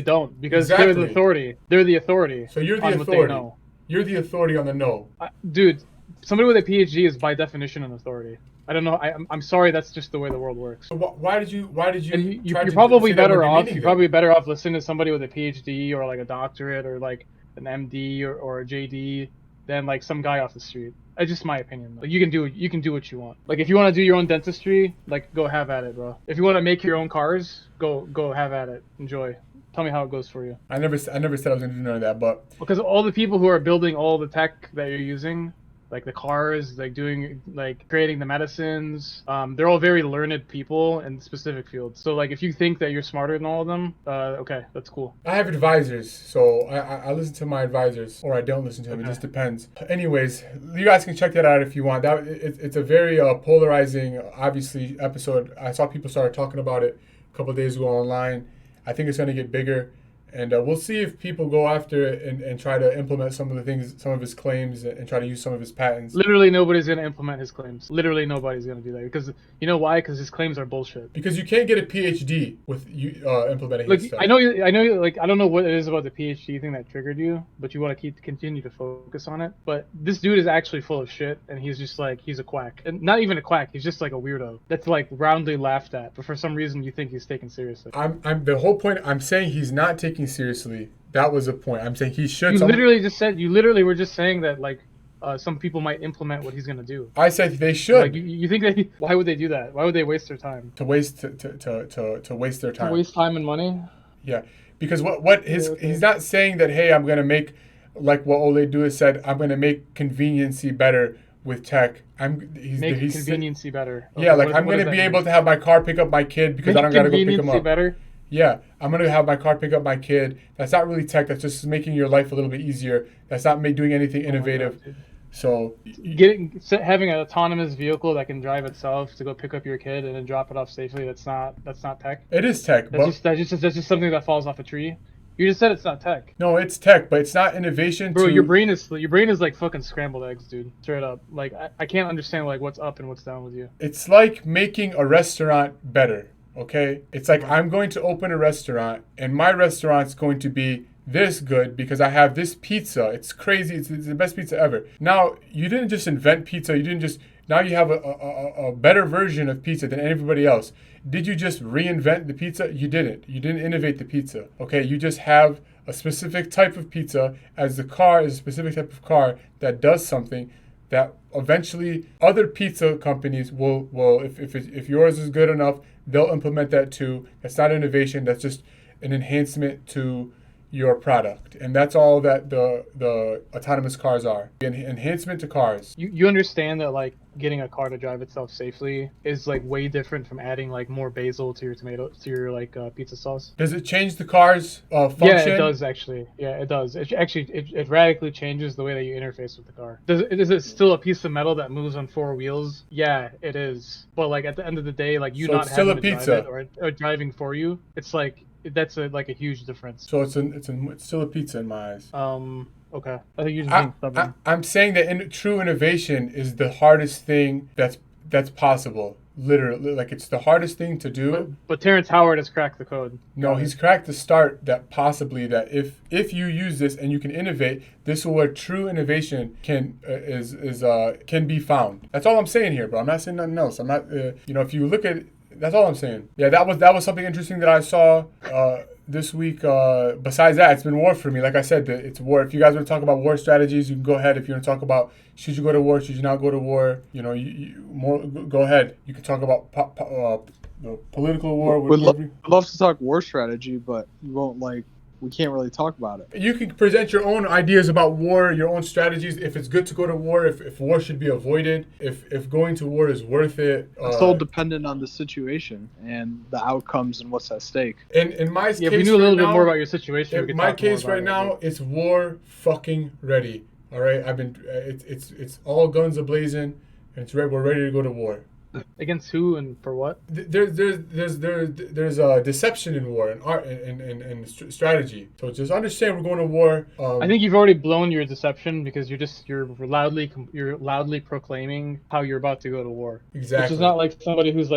don't, because they're the authority. They're the authority. So you're the on what they authority. know. You're the authority on the no. Dude, somebody with a PhD is by definition an authority. I don't know. I'm sorry. That's just the way the world works. So why did you? And try you're to probably say that better with your off. meaning You're then? probably better off listening to somebody with a PhD or like a doctorate or like an MD or a JD than like some guy off the street. It's just my opinion. Like you can do what you want. Like if you want to do your own dentistry, like go have at it, bro. If you want to make your own cars, go have at it. Enjoy. Tell me how it goes for you. I never said I was going to do none of that, but Because all the people who are building all the tech that you're using, like the cars, like creating the medicines, they're all very learned people in specific fields. So like if you think that you're smarter than all of them, okay, that's cool. I have advisors, so I listen to my advisors, or I don't listen to them. Okay. It just depends. Anyways, you guys can check that out if you want. It's a very polarizing, obviously, episode. I saw people started talking about it a couple of days ago online. I think it's going to get bigger. And we'll see if people go after it and try to implement some of the things, some of his claims, and try to use some of his patents. Literally nobody's going to implement his claims. Literally nobody's going to do that. Because you know why? Because his claims are bullshit. Because you can't get a PhD with you implementing Like his stuff. I know like I don't know what it is about the PhD thing that triggered you, but you want to continue to focus on it. But this dude is actually full of shit, and he's just like he's a quack, and not even a quack. He's just like a weirdo that's like roundly laughed at. But for some reason, you think he's taken seriously. I'm the whole point. I'm saying he's not taking seriously. That was the point. I'm saying he should. You literally were just saying that like some people might implement what he's gonna do. I said they should. Like you think that why would they do that? Why would they waste their time? To waste to waste their time. To waste time and money? Yeah, because he's not saying that, hey, I'm gonna make, like what Ole Dewis said, I'm gonna make conveniency better with tech. He's conveniency better. Yeah, like I'm gonna be able to have my car pick up my kid because I don't gotta go pick him up. Better. Yeah, I'm gonna have my car pick up my kid. That's not really tech. That's just making your life a little bit easier. That's not doing anything innovative. God, so having an autonomous vehicle that can drive itself to go pick up your kid and then drop it off safely. That's not tech. It is tech. That's just something that falls off a tree. You just said it's not tech. No, it's tech, but it's not innovation. Bro, your brain is like fucking scrambled eggs, dude. Straight up. Like I can't understand like what's up and what's down with you. It's like making a restaurant better. Okay? It's like I'm going to open a restaurant and my restaurant's going to be this good because I have this pizza. It's crazy. It's the best pizza ever. Now, you didn't just invent pizza. Now you have a better version of pizza than everybody else. Did you just reinvent the pizza? You didn't. You didn't innovate the pizza. Okay? You just have a specific type of pizza as the car is a specific type of car that does something that eventually other pizza companies will if yours is good enough, they'll implement that too. That's not innovation. That's just an enhancement to your product, and that's all that the autonomous cars are. An enhancement to cars. You understand that like getting a car to drive itself safely is like way different from adding like more basil to your like pizza sauce. Does it change the car's function? Yeah, it does actually. Yeah, it does. It radically changes the way that you interface with the car. Is it still a piece of metal that moves on 4 wheels? Yeah, it is. But like at the end of the day, like you So not it's still having a to pizza. drive it or driving for you, it's like that's like a huge difference. So it's still a pizza in my eyes. Okay. I think you're just being stubborn. I'm saying that true innovation is the hardest thing that's possible. Literally, like it's the hardest thing to do. But Terrence Howard has cracked the code. No, he's cracked the start that possibly that if you use this and you can innovate, this is where true innovation can be found. That's all I'm saying here, bro. I'm not saying nothing else. I'm not if you look at that's all I'm saying. Yeah, that was something interesting that I saw this week. Besides that, it's been war for me. Like I said, it's war. If you guys want to talk about war strategies, you can go ahead. If you want to talk about should you go to war, should you not go to war, go ahead. You can talk about political war. We'd love to talk war strategy, but you won't we can't really talk about it. You can present your own ideas about war, your own strategies. If it's good to go to war, if war should be avoided, if going to war is worth it. It's all dependent on the situation and the outcomes and what's at stake. In my case, if we knew a little bit more about your situation, we could my talk case more about right now, it's war fucking ready. All right, it's all guns a blazing, and we're ready to go to war. Against who and for what? There's deception in war and art and strategy. So just understand we're going to war. I think you've already blown your deception because you're loudly proclaiming how you're about to go to war. Exactly. Which is not like somebody who's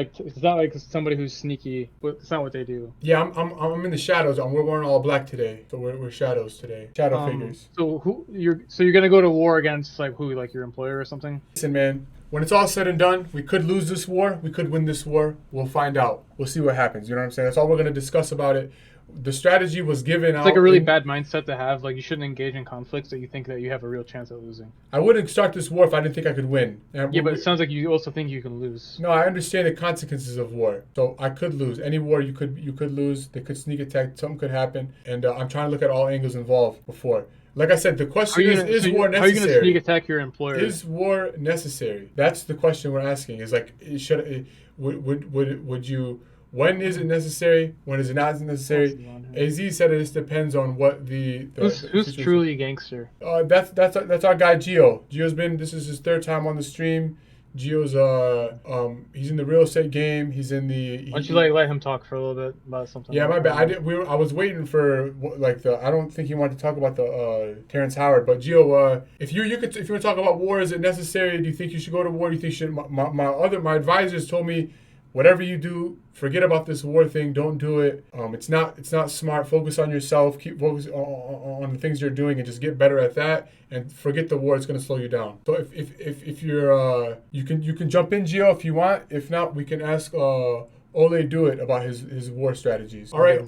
sneaky. It's not what they do. Yeah, I'm in the shadows. We're wearing all black today, so we're shadows today. Shadow figures. So you're gonna go to war against who, like your employer or something? Listen, man. When it's all said and done, we could lose this war. We could win this war. We'll find out. We'll see what happens. You know what I'm saying? That's all we're going to discuss about it. The strategy was given out. It's like a really bad mindset to have. Like, you shouldn't engage in conflicts that you think that you have a real chance at losing. I wouldn't start this war if I didn't think I could win. But it sounds like you also think you can lose. No, I understand the consequences of war. So I could lose. Any war you could lose. They could sneak attack. Something could happen. And I'm trying to look at all angles involved before. Like I said, the question is war necessary? How are you going to sneak attack your employer? Is war necessary? That's the question we're asking. Is would you? When is it necessary? When is it not necessary? AZ said it depends on what the who's truly a gangster. That's our guy Gio. This is his 3rd time on the stream. Gio's he's in the real estate game. He's in the. Why don't you let him talk for a little bit about something? Yeah, my bad. I was waiting for I don't think he wanted to talk about the Terrence Howard, but Gio, if you want to talk about war, is it necessary? Do you think you should go to war? Do you think you should? My advisors told me, whatever you do, forget about this war thing. Don't do it. It's not smart. Focus on yourself. Keep focus on the things you're doing and just get better at that. And forget the war. It's going to slow you down. So if you're you can jump in, Gio, if you want. If not, we can ask Ole Do It about his war strategies. All right.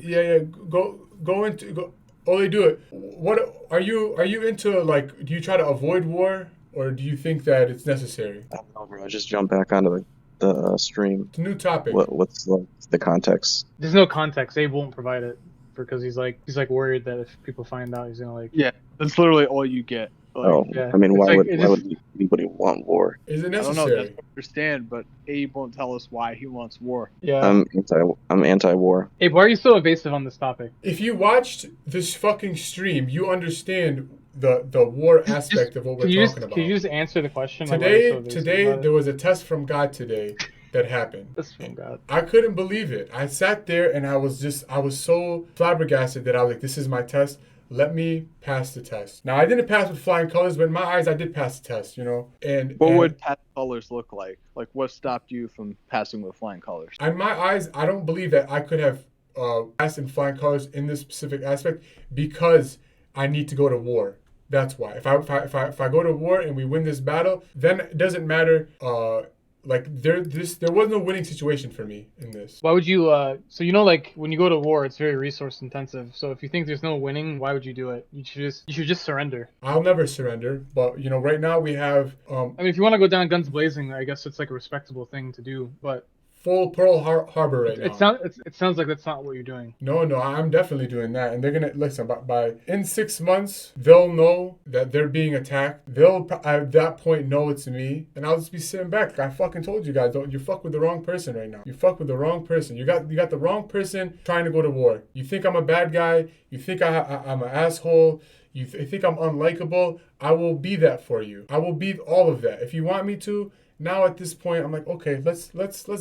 Yeah. Go into Ole Do It. What are you into? Do you try to avoid war, or do you think that it's necessary? I don't know, bro. I just jump back onto the stream. It's a new topic. What's the context? There's no context. Abe won't provide it because he's worried that if people find out, he's gonna Yeah, that's literally all you get. Yeah. I mean, why would anybody want war? Is it I necessary? don't know. That's what I understand, but Abe won't tell us why he wants war. Yeah. I'm anti-war. Abe, why are you so evasive on this topic? If you watched this fucking stream, you understand the war aspect of what we're talking about. Can you just answer the question? Today there was a test from God today that happened. Test from God. I couldn't believe it. I sat there and I was so flabbergasted that I was like, this is my test. Let me pass the test. Now, I didn't pass with flying colors, but in my eyes, I did pass the test, And what would pass colors look like? Like, what stopped you from passing with flying colors? In my eyes, I don't believe that I could have passed in flying colors in this specific aspect because I need to go to war. That's why. If I go to war and we win this battle, then it doesn't matter like there was no winning situation for me in this. Why would you? So like when you go to war, it's very resource intensive. So if you think there's no winning, why would you do it? You should just surrender. I'll never surrender, but right now we have I mean, if you want to go down guns blazing, I guess it's like a respectable thing to do. But full Pearl Harbor right now. It sounds like that's not what you're doing. No, I'm definitely doing that, and they're gonna listen. By in 6 months, they'll know that they're being attacked. They'll at that point know it's me, and I'll just be sitting back. I fucking told you guys, don't you fuck with the wrong person right now. You fuck with the wrong person. You got the wrong person trying to go to war. You think I'm a bad guy? You think I'm an asshole? You think I'm unlikable? I will be that for you. I will be all of that if you want me to. Now at this point, I'm like, okay, let's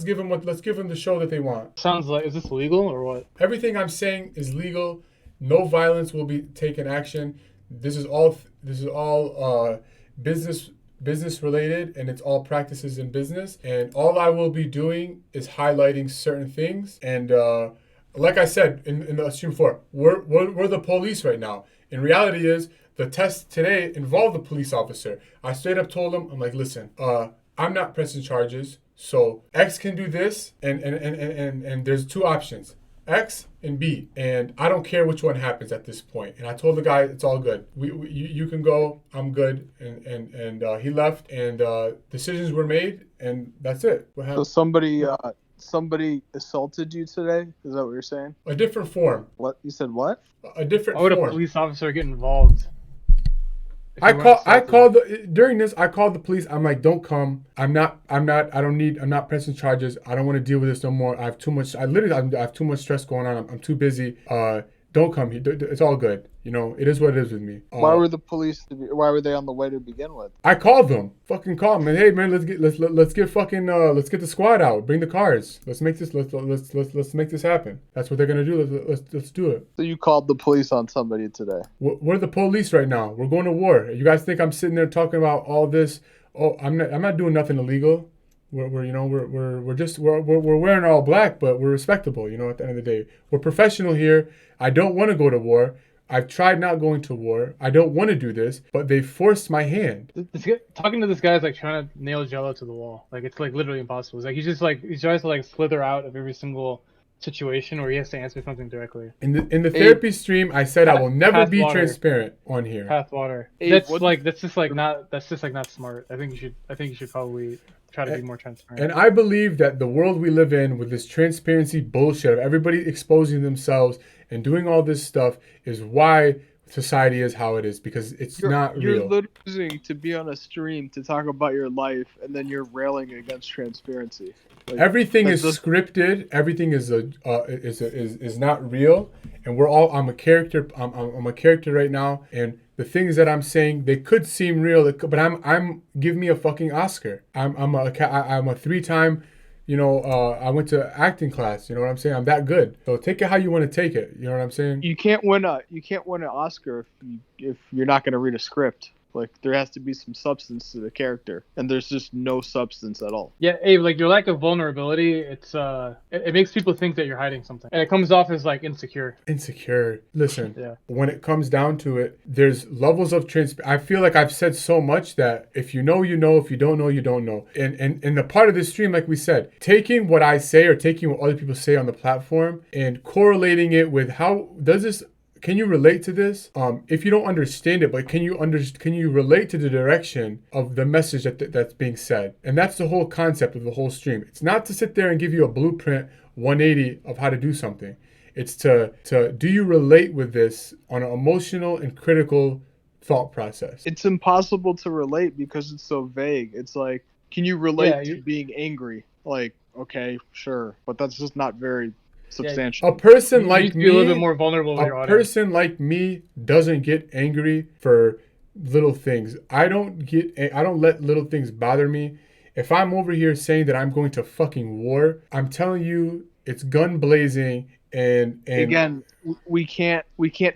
give them the show that they want. Sounds like, is this legal or what? Everything I'm saying is legal. No violence will be taken action. This is all business related, and it's all practices in business. And all I will be doing is highlighting certain things. And like I said in the stream before, we're the police right now. In reality, is the test today involved a police officer. I straight up told him, I'm like, listen, I'm not pressing charges, so X can do this, and there's 2 options, X and B, and I don't care which one happens at this point. And I told the guy, it's all good. You can go, I'm good, and he left, and decisions were made, and that's it. So somebody assaulted you today? Is that what you're saying? A different form. What you said? What? A different form. Why would a police officer get involved? During this, I called the police. I'm like, don't come. I'm not pressing charges. I don't want to deal with this no more. I have too much stress going on. I'm too busy. Don't come. It's all good. It is what it is with me. Why were the police? Why were they on the way to begin with? I called them. Fucking called them. Hey man, let's get the squad out. Bring the cars. Let's make this. Let's make this happen. That's what they're gonna do. Let's do it. So you called the police on somebody today? We're the police right now. We're going to war. You guys think I'm sitting there talking about all this? Oh, I'm not doing nothing illegal. We're wearing all black, but we're respectable. At the end of the day, we're professional here. I don't want to go to war. I've tried not going to war. I don't want to do this, but they forced my hand. Talking to this guy is like trying to nail Jello to the wall. Like it's like literally impossible. It's like he tries to like slither out of every single situation where he has to answer something directly. In the therapy stream, I said I will never be transparent on here. Pathwater. That's just not smart. I think you should probably try to be more transparent. And I believe that the world we live in with this transparency bullshit of everybody exposing themselves and doing all this stuff is why society is how it is, because it's not real. You're literally to be on a stream to talk about your life, and then you're railing against transparency. Like, everything is scripted. Everything is not real, and we're all. I'm a character. I'm a character right now, and the things that I'm saying, they could seem real, but I'm give me a fucking Oscar. I'm a 3-time. I went to acting class. You know what I'm saying? I'm that good. So take it how you want to take it. You know what I'm saying? You can't win an Oscar if you're not going to read a script. Like there has to be some substance to the character, and there's just no substance at all. Yeah, Abe, like your lack of vulnerability, it makes people think that you're hiding something, and it comes off as like insecure. Listen, yeah. When it comes down to it, there's levels of I feel like I've said so much that if you know, you know. If you don't know, you don't know. And the part of this stream, like we said, taking what I say or taking what other people say on the platform and correlating it with how does this. Can you relate to this? If you don't understand it, but can you relate to the direction of the message that's being said? And that's the whole concept of the whole stream. It's not to sit there and give you a blueprint 180 of how to do something. It's to do you relate with this on an emotional and critical thought process? It's impossible to relate because it's so vague. It's like, can you relate to being angry? Like, okay, sure, but that's just not very substantial. A person like me, a little bit more vulnerable with your audience. A person like me doesn't get angry for little things. I don't let little things bother me. If I'm over here saying that I'm going to fucking war, I'm telling you it's gun blazing and again, we can't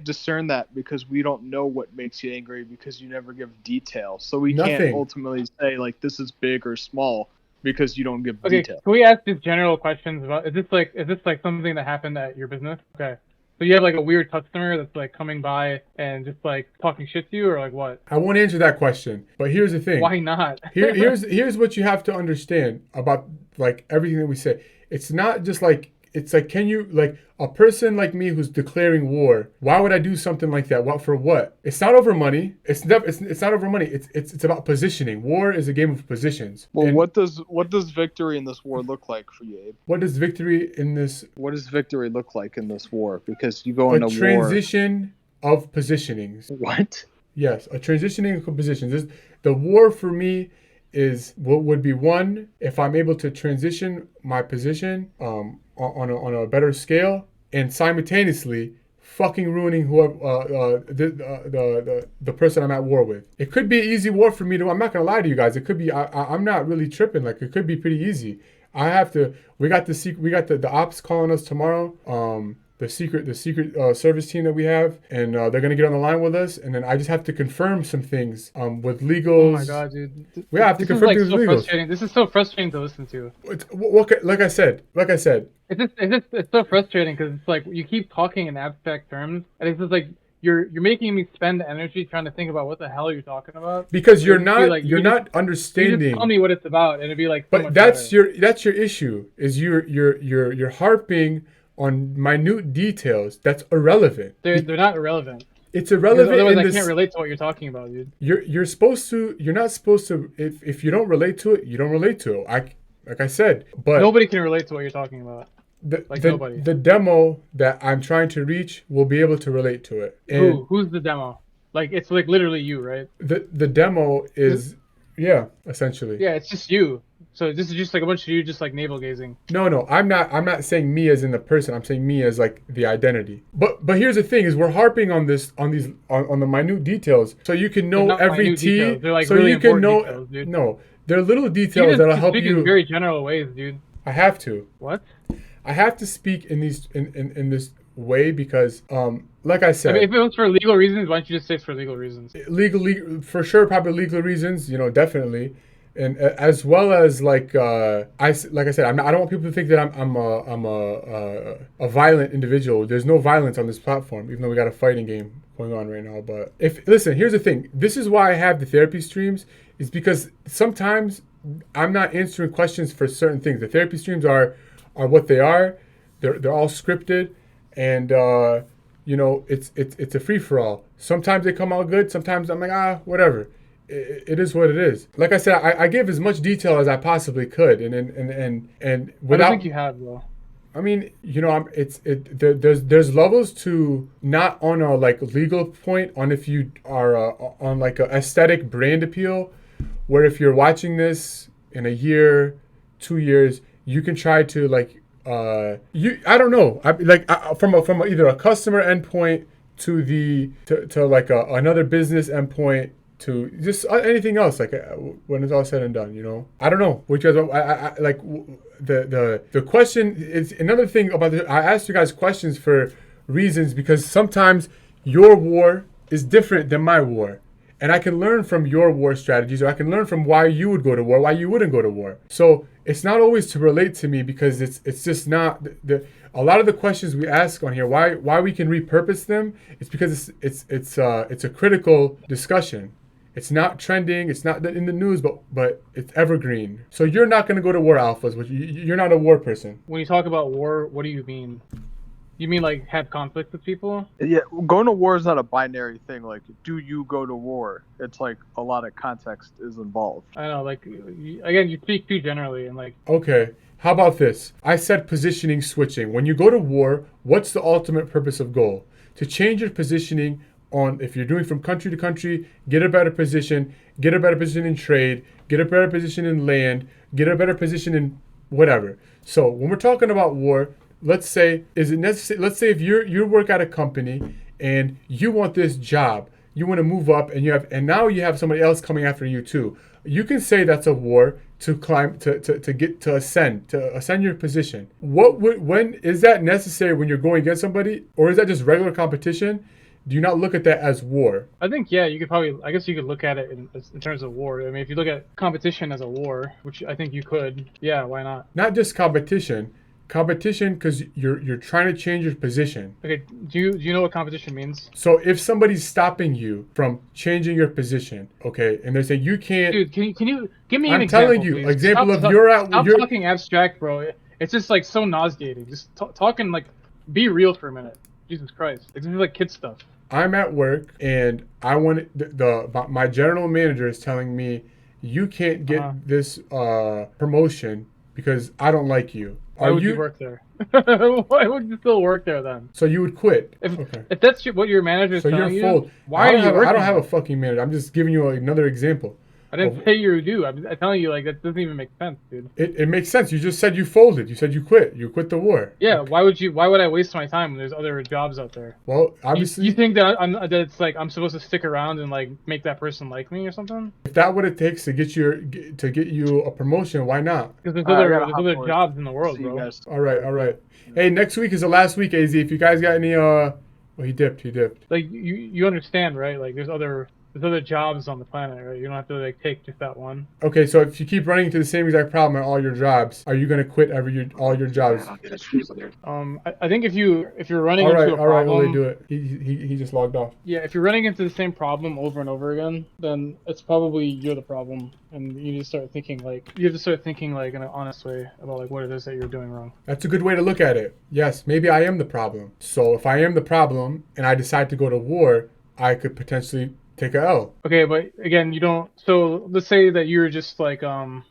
discern that because we don't know what makes you angry because you never give detail. So we can't ultimately say like this is big or small. Because you don't give detail. Can we ask these general questions about is this like something that happened at your business? Okay. So you have like a weird customer that's like coming by and just like talking shit to you, or like what? I won't answer that question, but here's the thing. Why not? Here's what you have to understand about like everything that we say. It's not just like it's like can you like a person like me who's declaring war? Why would I do something like that? What for what? It's not over money. It's not over money. It's about positioning. War is a game of positions. Well, And what does victory in this war look like for you, Abe? what does victory in this What does victory look like in this war? Because you go into a transition of positionings? war. What? Yes, a transitioning of positions. The war for me is what would be one if I'm able to transition my position on a better scale and simultaneously fucking ruining whoever the person I'm at war with. It could be an easy war for me to. I'm not gonna lie to you guys. It could be. I'm not really tripping. Like it could be pretty easy. I have to. We got the ops calling us tomorrow. The secret service team that we have, and they're gonna get on the line with us, and then I just have to confirm some things with legals. Oh my god, dude! We have to confirm things with legals. Frustrating. This is so frustrating to listen to. Like I said, It's so frustrating because it's like you keep talking in abstract terms, and it's just like you're making me spend energy trying to think about what the hell you're talking about. Because you're not understanding. You just tell me what it's about, and it'd be like. But that's your issue. Is you're harping on minute details that's irrelevant. They're not irrelevant. It's irrelevant. Otherwise, I can't relate to what you're talking about, dude. You're supposed to. You're not supposed to. If you don't relate to it, you don't relate to it. Like I said, but nobody can relate to what you're talking about. Nobody. The demo that I'm trying to reach will be able to relate to it. And who's the demo? Like it's like literally you, right? The demo is essentially. Yeah, it's just you. So this is just like a bunch of you just like navel gazing. No, I'm not saying me as in the person. I'm saying me as like the identity. But here's the thing: is we're harping on the minute details, so you can know every T. They're like so really you can know. Details, dude. No, they're little details that'll help speak you. In very general ways, dude. I have to. What? I have to speak in this way because like I said, I mean, if it was for legal reasons, why don't you just say it's for legal reasons? Legal for sure, probably legal reasons. Definitely. And as well as like I said, I don't want people to think that I'm a violent individual. There's no violence on this platform, even though we got a fighting game going on right now. But listen, here's the thing. This is why I have the therapy streams. Is because sometimes I'm not answering questions for certain things. The therapy streams are what they are. They're all scripted, and it's a free for all. Sometimes they come out good. Sometimes I'm like whatever. It is what it is. Like I said, I gave as much detail as I possibly could, and without. I don't think you have though. I mean, there's levels to not on a like legal point on if you are on like a aesthetic brand appeal, where if you're watching this in a year, 2 years, you can try to like I don't know, from either a customer endpoint to like another business endpoint. To just anything else, like when it's all said and done, I don't know. Which guys, I like the question is another thing about I asked you guys questions for reasons because sometimes your war is different than my war, and I can learn from your war strategies, or I can learn from why you would go to war, why you wouldn't go to war. So it's not always to relate to me because it's just not a lot of the questions we ask on here. Why we can repurpose them? It's because it's a critical discussion. It's not trending. It's not in the news, but it's evergreen. So you're not going to go to war, alphas. Which you're not a war person. When you talk about war, what do you mean? You mean like have conflict with people? Yeah, going to war is not a binary thing. Like, do you go to war? It's like a lot of context is involved. I know. Like, again, you speak too generally and like. Okay. How about this? I said positioning switching. When you go to war, what's the ultimate purpose of goal? To change your positioning. If you're doing from country to country, get a better position in trade, get a better position in land, get a better position in whatever. So when we're talking about war, let's say, is it necessary? Let's say if you work at a company and you want this job, you want to move up, and now you have somebody else coming after you too. You can say that's a war to climb to ascend your position. When is that necessary when you're going against somebody, or is that just regular competition? Do you not look at that as war? I think, you could probably, I guess you could look at it in terms of war. I mean, if you look at competition as a war, which I think you could, why not? Not just competition. Competition, because you're trying to change your position. Okay, do you know what competition means? So if somebody's stopping you from changing your position, okay, and they're saying you can't. Dude, can you give me an I'm example? telling you, please? example Stop of you're at. Stop You're, talking abstract, bro. It's just like so nauseating. Just talking like, be real for a minute. Jesus Christ, this is like kid stuff. I'm at work and I want my general manager is telling me you can't get this promotion because I don't like you. Why would you work there? Why would you still work there then? So you would quit. If that's what your manager is telling you, full. why are you working? I don't have a fucking manager. I'm just giving you another example. I didn't say you do. I'm telling you, like, that doesn't even make sense, dude. It makes sense. You just said you folded. You said you quit. You quit the war. Yeah. Okay. Why would I waste my time when there's other jobs out there? Well, obviously. You think that that it's like I'm supposed to stick around and like make that person like me or something? If that's what it takes to get you a promotion, why not? Because there's other jobs in the world, bro. All right. Hey, next week is the last week, AZ. If you guys got any well, he dipped. Like you understand, right? Like there's other jobs on the planet, right? You don't have to like take just that one. Okay, so if you keep running into the same exact problem at all your jobs, are you gonna quit all your jobs? I think if you're running into a problem. All right, Ole, do it. He just logged off. Yeah, if you're running into the same problem over and over again, then it's probably you're the problem, and you have to start thinking like in an honest way about like what it is that you're doing wrong. That's a good way to look at it. Yes, maybe I am the problem. So if I am the problem and I decide to go to war, I could potentially take a L. Okay, but again, you don't. So let's say that you're just like,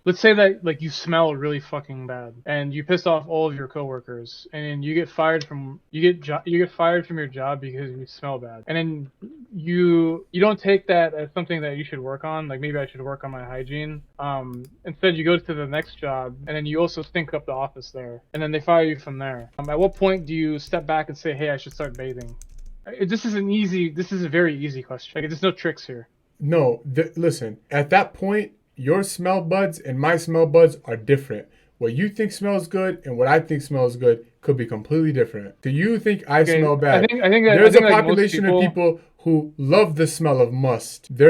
let's say that like you smell really fucking bad, and you piss off all of your coworkers, and you get fired from your job because you smell bad, and then you don't take that as something that you should work on. Like maybe I should work on my hygiene. Instead, you go to the next job, and then you also stink up the office there, and then they fire you from there. At what point do you step back and say, hey, I should start bathing? This is a very easy question. Like, there's no tricks here. No, listen. At that point, your smell buds and my smell buds are different. What you think smells good and what I think smells good could be completely different. Do you think I smell bad? I think that there's a population of people who love the smell of must. I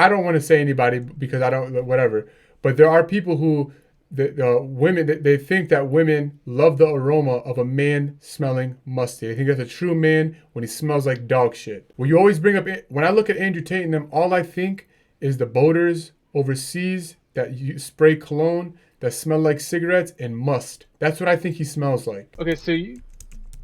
don't want to say anybody because I don't whatever, but there are people who. Women, they think that women love the aroma of a man smelling musty. They think that's a true man when he smells like dog shit. Well, you always bring up, when I look at Andrew Tate and them, all I think is the boaters overseas that you spray cologne that smell like cigarettes and must. That's what I think he smells like. Okay, so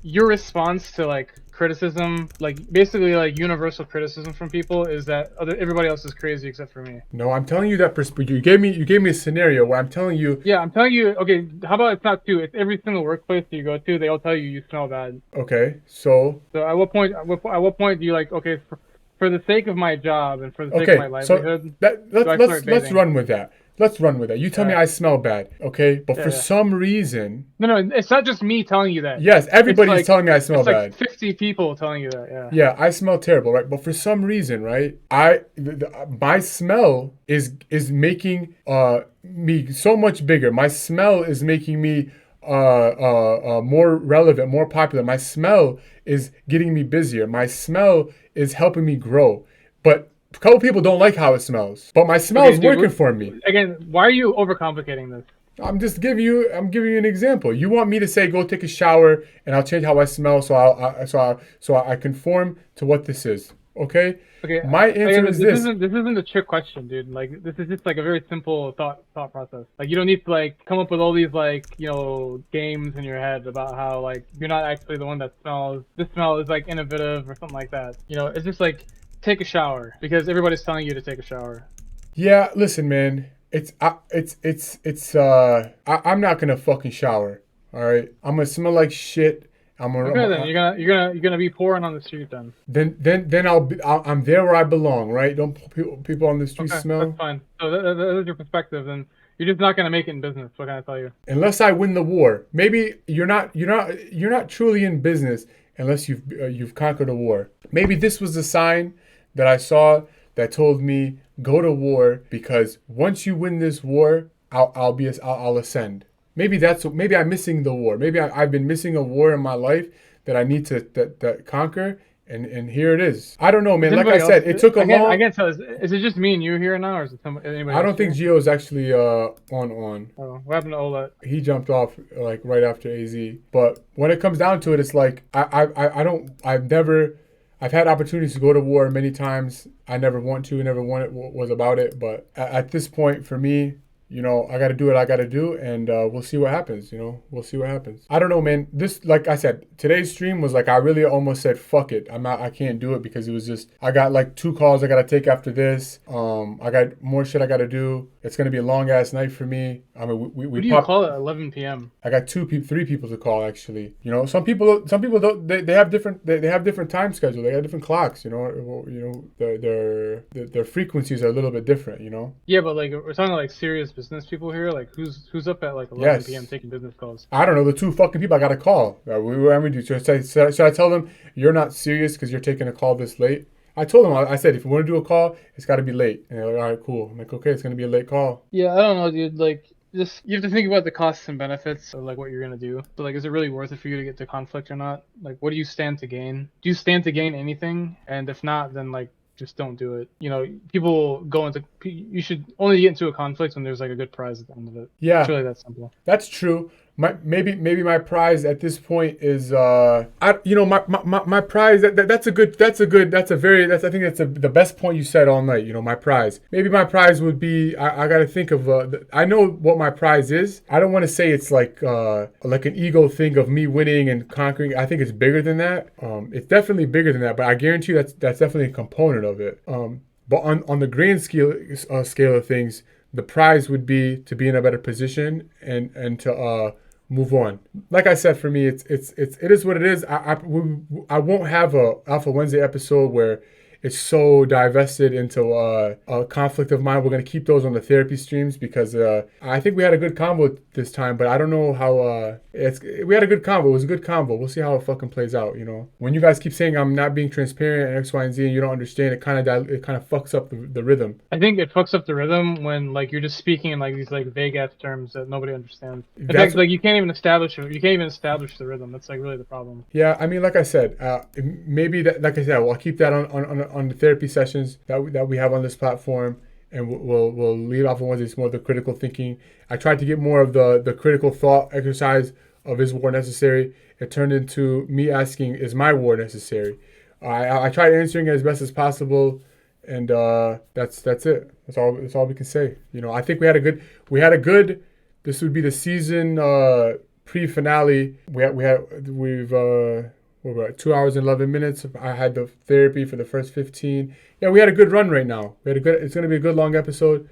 your response to like criticism, like basically like universal criticism from people, is that everybody else is crazy except for me. No, I'm telling you that perspective. You gave me a scenario where I'm telling you. Yeah, I'm telling you. Okay, how about it's not two? It's every single workplace that you go to. They all tell you smell bad. Okay, so. So at what point? At what point do you like? Okay, for the sake of my job and for the sake of my livelihood, let's run with that. Let's run with that. You tell me I smell bad, okay? But for some reason... No, it's not just me telling you that. Yes, everybody's telling me I smell bad. It's like 50 people telling you that, yeah. Yeah, I smell terrible, right? But for some reason, right, my smell is making me so much bigger. My smell is making me more relevant, more popular. My smell is getting me busier. My smell is helping me grow. But... a couple people don't like how it smells, but my smell is working for me. Again, why are you overcomplicating this? I'm giving you an example. You want me to say go take a shower and I'll change how I smell so I conform to what this is. Okay? Okay. My answer is this. This isn't a trick question, dude. Like this is just like a very simple thought process. Like you don't need to like come up with all these like, games in your head about how like you're not actually the one that smells. This smell is like innovative or something like that. It's just like take a shower because everybody's telling you to take a shower. Yeah, listen, man. I'm not gonna fucking shower. All right, I'm gonna smell like shit. Then you're gonna be pouring on the street then. Then I'm there where I belong, right? Don't people on the street smell? That's fine. So that is your perspective, and you're just not gonna make it in business. What can I tell you? Unless I win the war, maybe you're not truly in business unless you've conquered a war. Maybe this was a sign that I saw that told me go to war because once you win this war, I'll ascend. Maybe I'm missing the war. Maybe I've been missing a war in my life that I need to conquer, And here it is. I don't know, man. Is Like I anybody said, else- it took a long. I can't tell. Is it just me and you here now, or is it anybody I else don't think here? Gio's actually on. Oh, what happened to Ola? He jumped off like right after AZ. But when it comes down to it, it's like I've had opportunities to go to war many times. I never want to, never wanted was about it. But at this point, for me, you know, I got to do what I got to do, and we'll see what happens. You know, we'll see what happens. I don't know, man. This, like I said, today's stream was like I really almost said fuck it. I can't do it because it was just I got like 2 calls I got to take after this. I got more shit I got to do. It's gonna be a long ass night for me. I mean, we What do you call it? 11 p.m. I got 3 people to call actually. You know, some people don't. They have different time schedule. They have different clocks. You know, their frequencies are a little bit different. You know. Yeah, but like we're talking like serious business people here. Like who's up at like 11 p.m. taking business calls? I don't know. The 2 fucking people I got to call. What am I do? Should I tell them you're not serious because you're taking a call this late? I told them, I said, if you want to do a call, it's got to be late. And they're like, all right, cool. I'm like, okay, it's going to be a late call. Yeah, I don't know, dude. Like, just you have to think about the costs and benefits of like what you're gonna do. So like, is it really worth it for you to get to conflict or not? Like, what do you stand to gain? Do you stand to gain anything? And if not, then like just don't do it. You know, people go into. You should only get into a conflict when there's like a good prize at the end of it. Yeah, it's really that simple. That's true. Maybe my prize at this point is my prize I think that's the best point you said all night. You know, my prize. Maybe my prize would be I got to think of I know what my prize is. I don't want to say it's like an ego thing of me winning and conquering. I think it's bigger than that. It's definitely bigger than that, but I guarantee you that's definitely a component of it. But on the grand scale of things, the prize would be to be in a better position and to move on. Like I said, for me, it is what it is. I won't have a Alpha Wednesday episode where it's so divested into a conflict of mine. We're going to keep those on the therapy streams because I think we had a good combo this time, but I don't know how we had a good combo. It was a good combo. We'll see how it fucking plays out, you know. When you guys keep saying I'm not being transparent and X, Y, and Z and you don't understand, it kind of fucks up the rhythm. I think it fucks up the rhythm when like you're just speaking in like these like vague ass terms that nobody understands. In fact, like you can't even establish the rhythm. That's like really the problem. Yeah, I mean, like I said, maybe that, like I said, I'll keep that on the therapy sessions that we have on this platform, and we'll leave Alpha Wednesdays more of the critical thinking. I tried to get more of the critical thought exercise of is war necessary. It turned into me asking, is my war necessary? I tried answering it as best as possible, and that's it. That's all we can say. You know, I think we had a good. This would be the season pre-finale. We're at 2 hours and 11 minutes. I had the therapy for the first 15. Yeah, we had a good run right now. It's going to be a good long episode.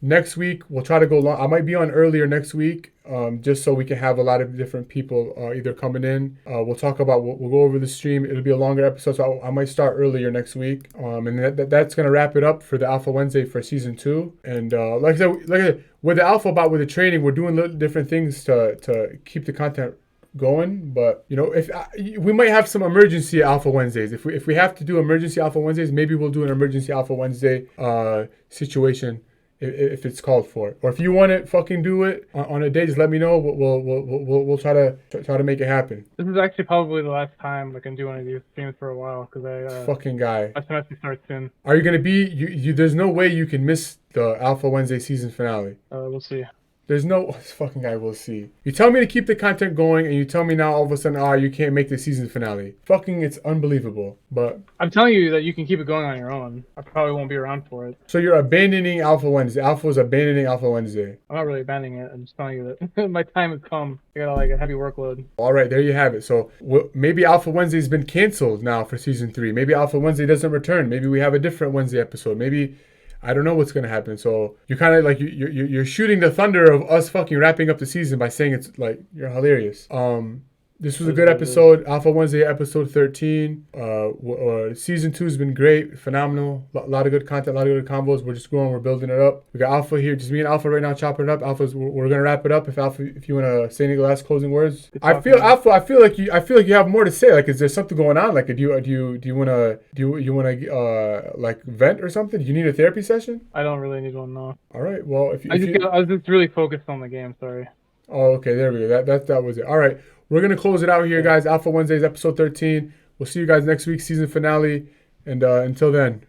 Next week, we'll try to go long. I might be on earlier next week, just so we can have a lot of different people either coming in. We'll go over the stream. It'll be a longer episode, so I might start earlier next week. And that's going to wrap it up for the Alpha Wednesday for season 2. And like I said, with the Alpha Bot, with the training, we're doing little different things to keep the content going. But you know, we might have some emergency Alpha Wednesdays. If we have to do emergency Alpha Wednesdays, maybe we'll do an emergency Alpha Wednesday situation if it's called for. Or if you want to fucking do it on a day, just let me know. We'll try to make it happen. This is actually probably the last time I can do one of these streams for a while because fucking guy. My semester starts soon. Are you gonna be you? There's no way you can miss the Alpha Wednesday season finale. We'll see. There's no this fucking guy. We'll see. You tell me to keep the content going, and you tell me now all of a sudden, you can't make the season finale. Fucking, it's unbelievable. But I'm telling you that you can keep it going on your own. I probably won't be around for it. So you're abandoning Alpha Wednesday. Alpha is abandoning Alpha Wednesday. I'm not really abandoning it. I'm just telling you that my time has come. I got like a heavy workload. All right, there you have it. So maybe Alpha Wednesday's been canceled now for season 3. Maybe Alpha Wednesday doesn't return. Maybe we have a different Wednesday episode. Maybe. I don't know what's going to happen. So you kind of like, you're shooting the thunder of us fucking wrapping up the season by saying it's like, you're hilarious. This was a good episode. Alpha Wednesday, episode 13. Season 2 has been great, phenomenal. A lot of good content, a lot of good combos. We're just growing, we're building it up. We got Alpha here, just me and Alpha right now, chopping it up. Alpha's, we're gonna wrap it up. If you wanna say any last closing words, I feel like you have more to say. Like, is there something going on? Like, do you wanna like vent or something? Do you need a therapy session? I don't really need one, no. All right. Well, I was just really focused on the game. Sorry. Oh, okay. There we go. That was it. All right. We're going to close it out here, guys. Alpha Wednesdays, episode 13. We'll see you guys next week, season finale. And until then,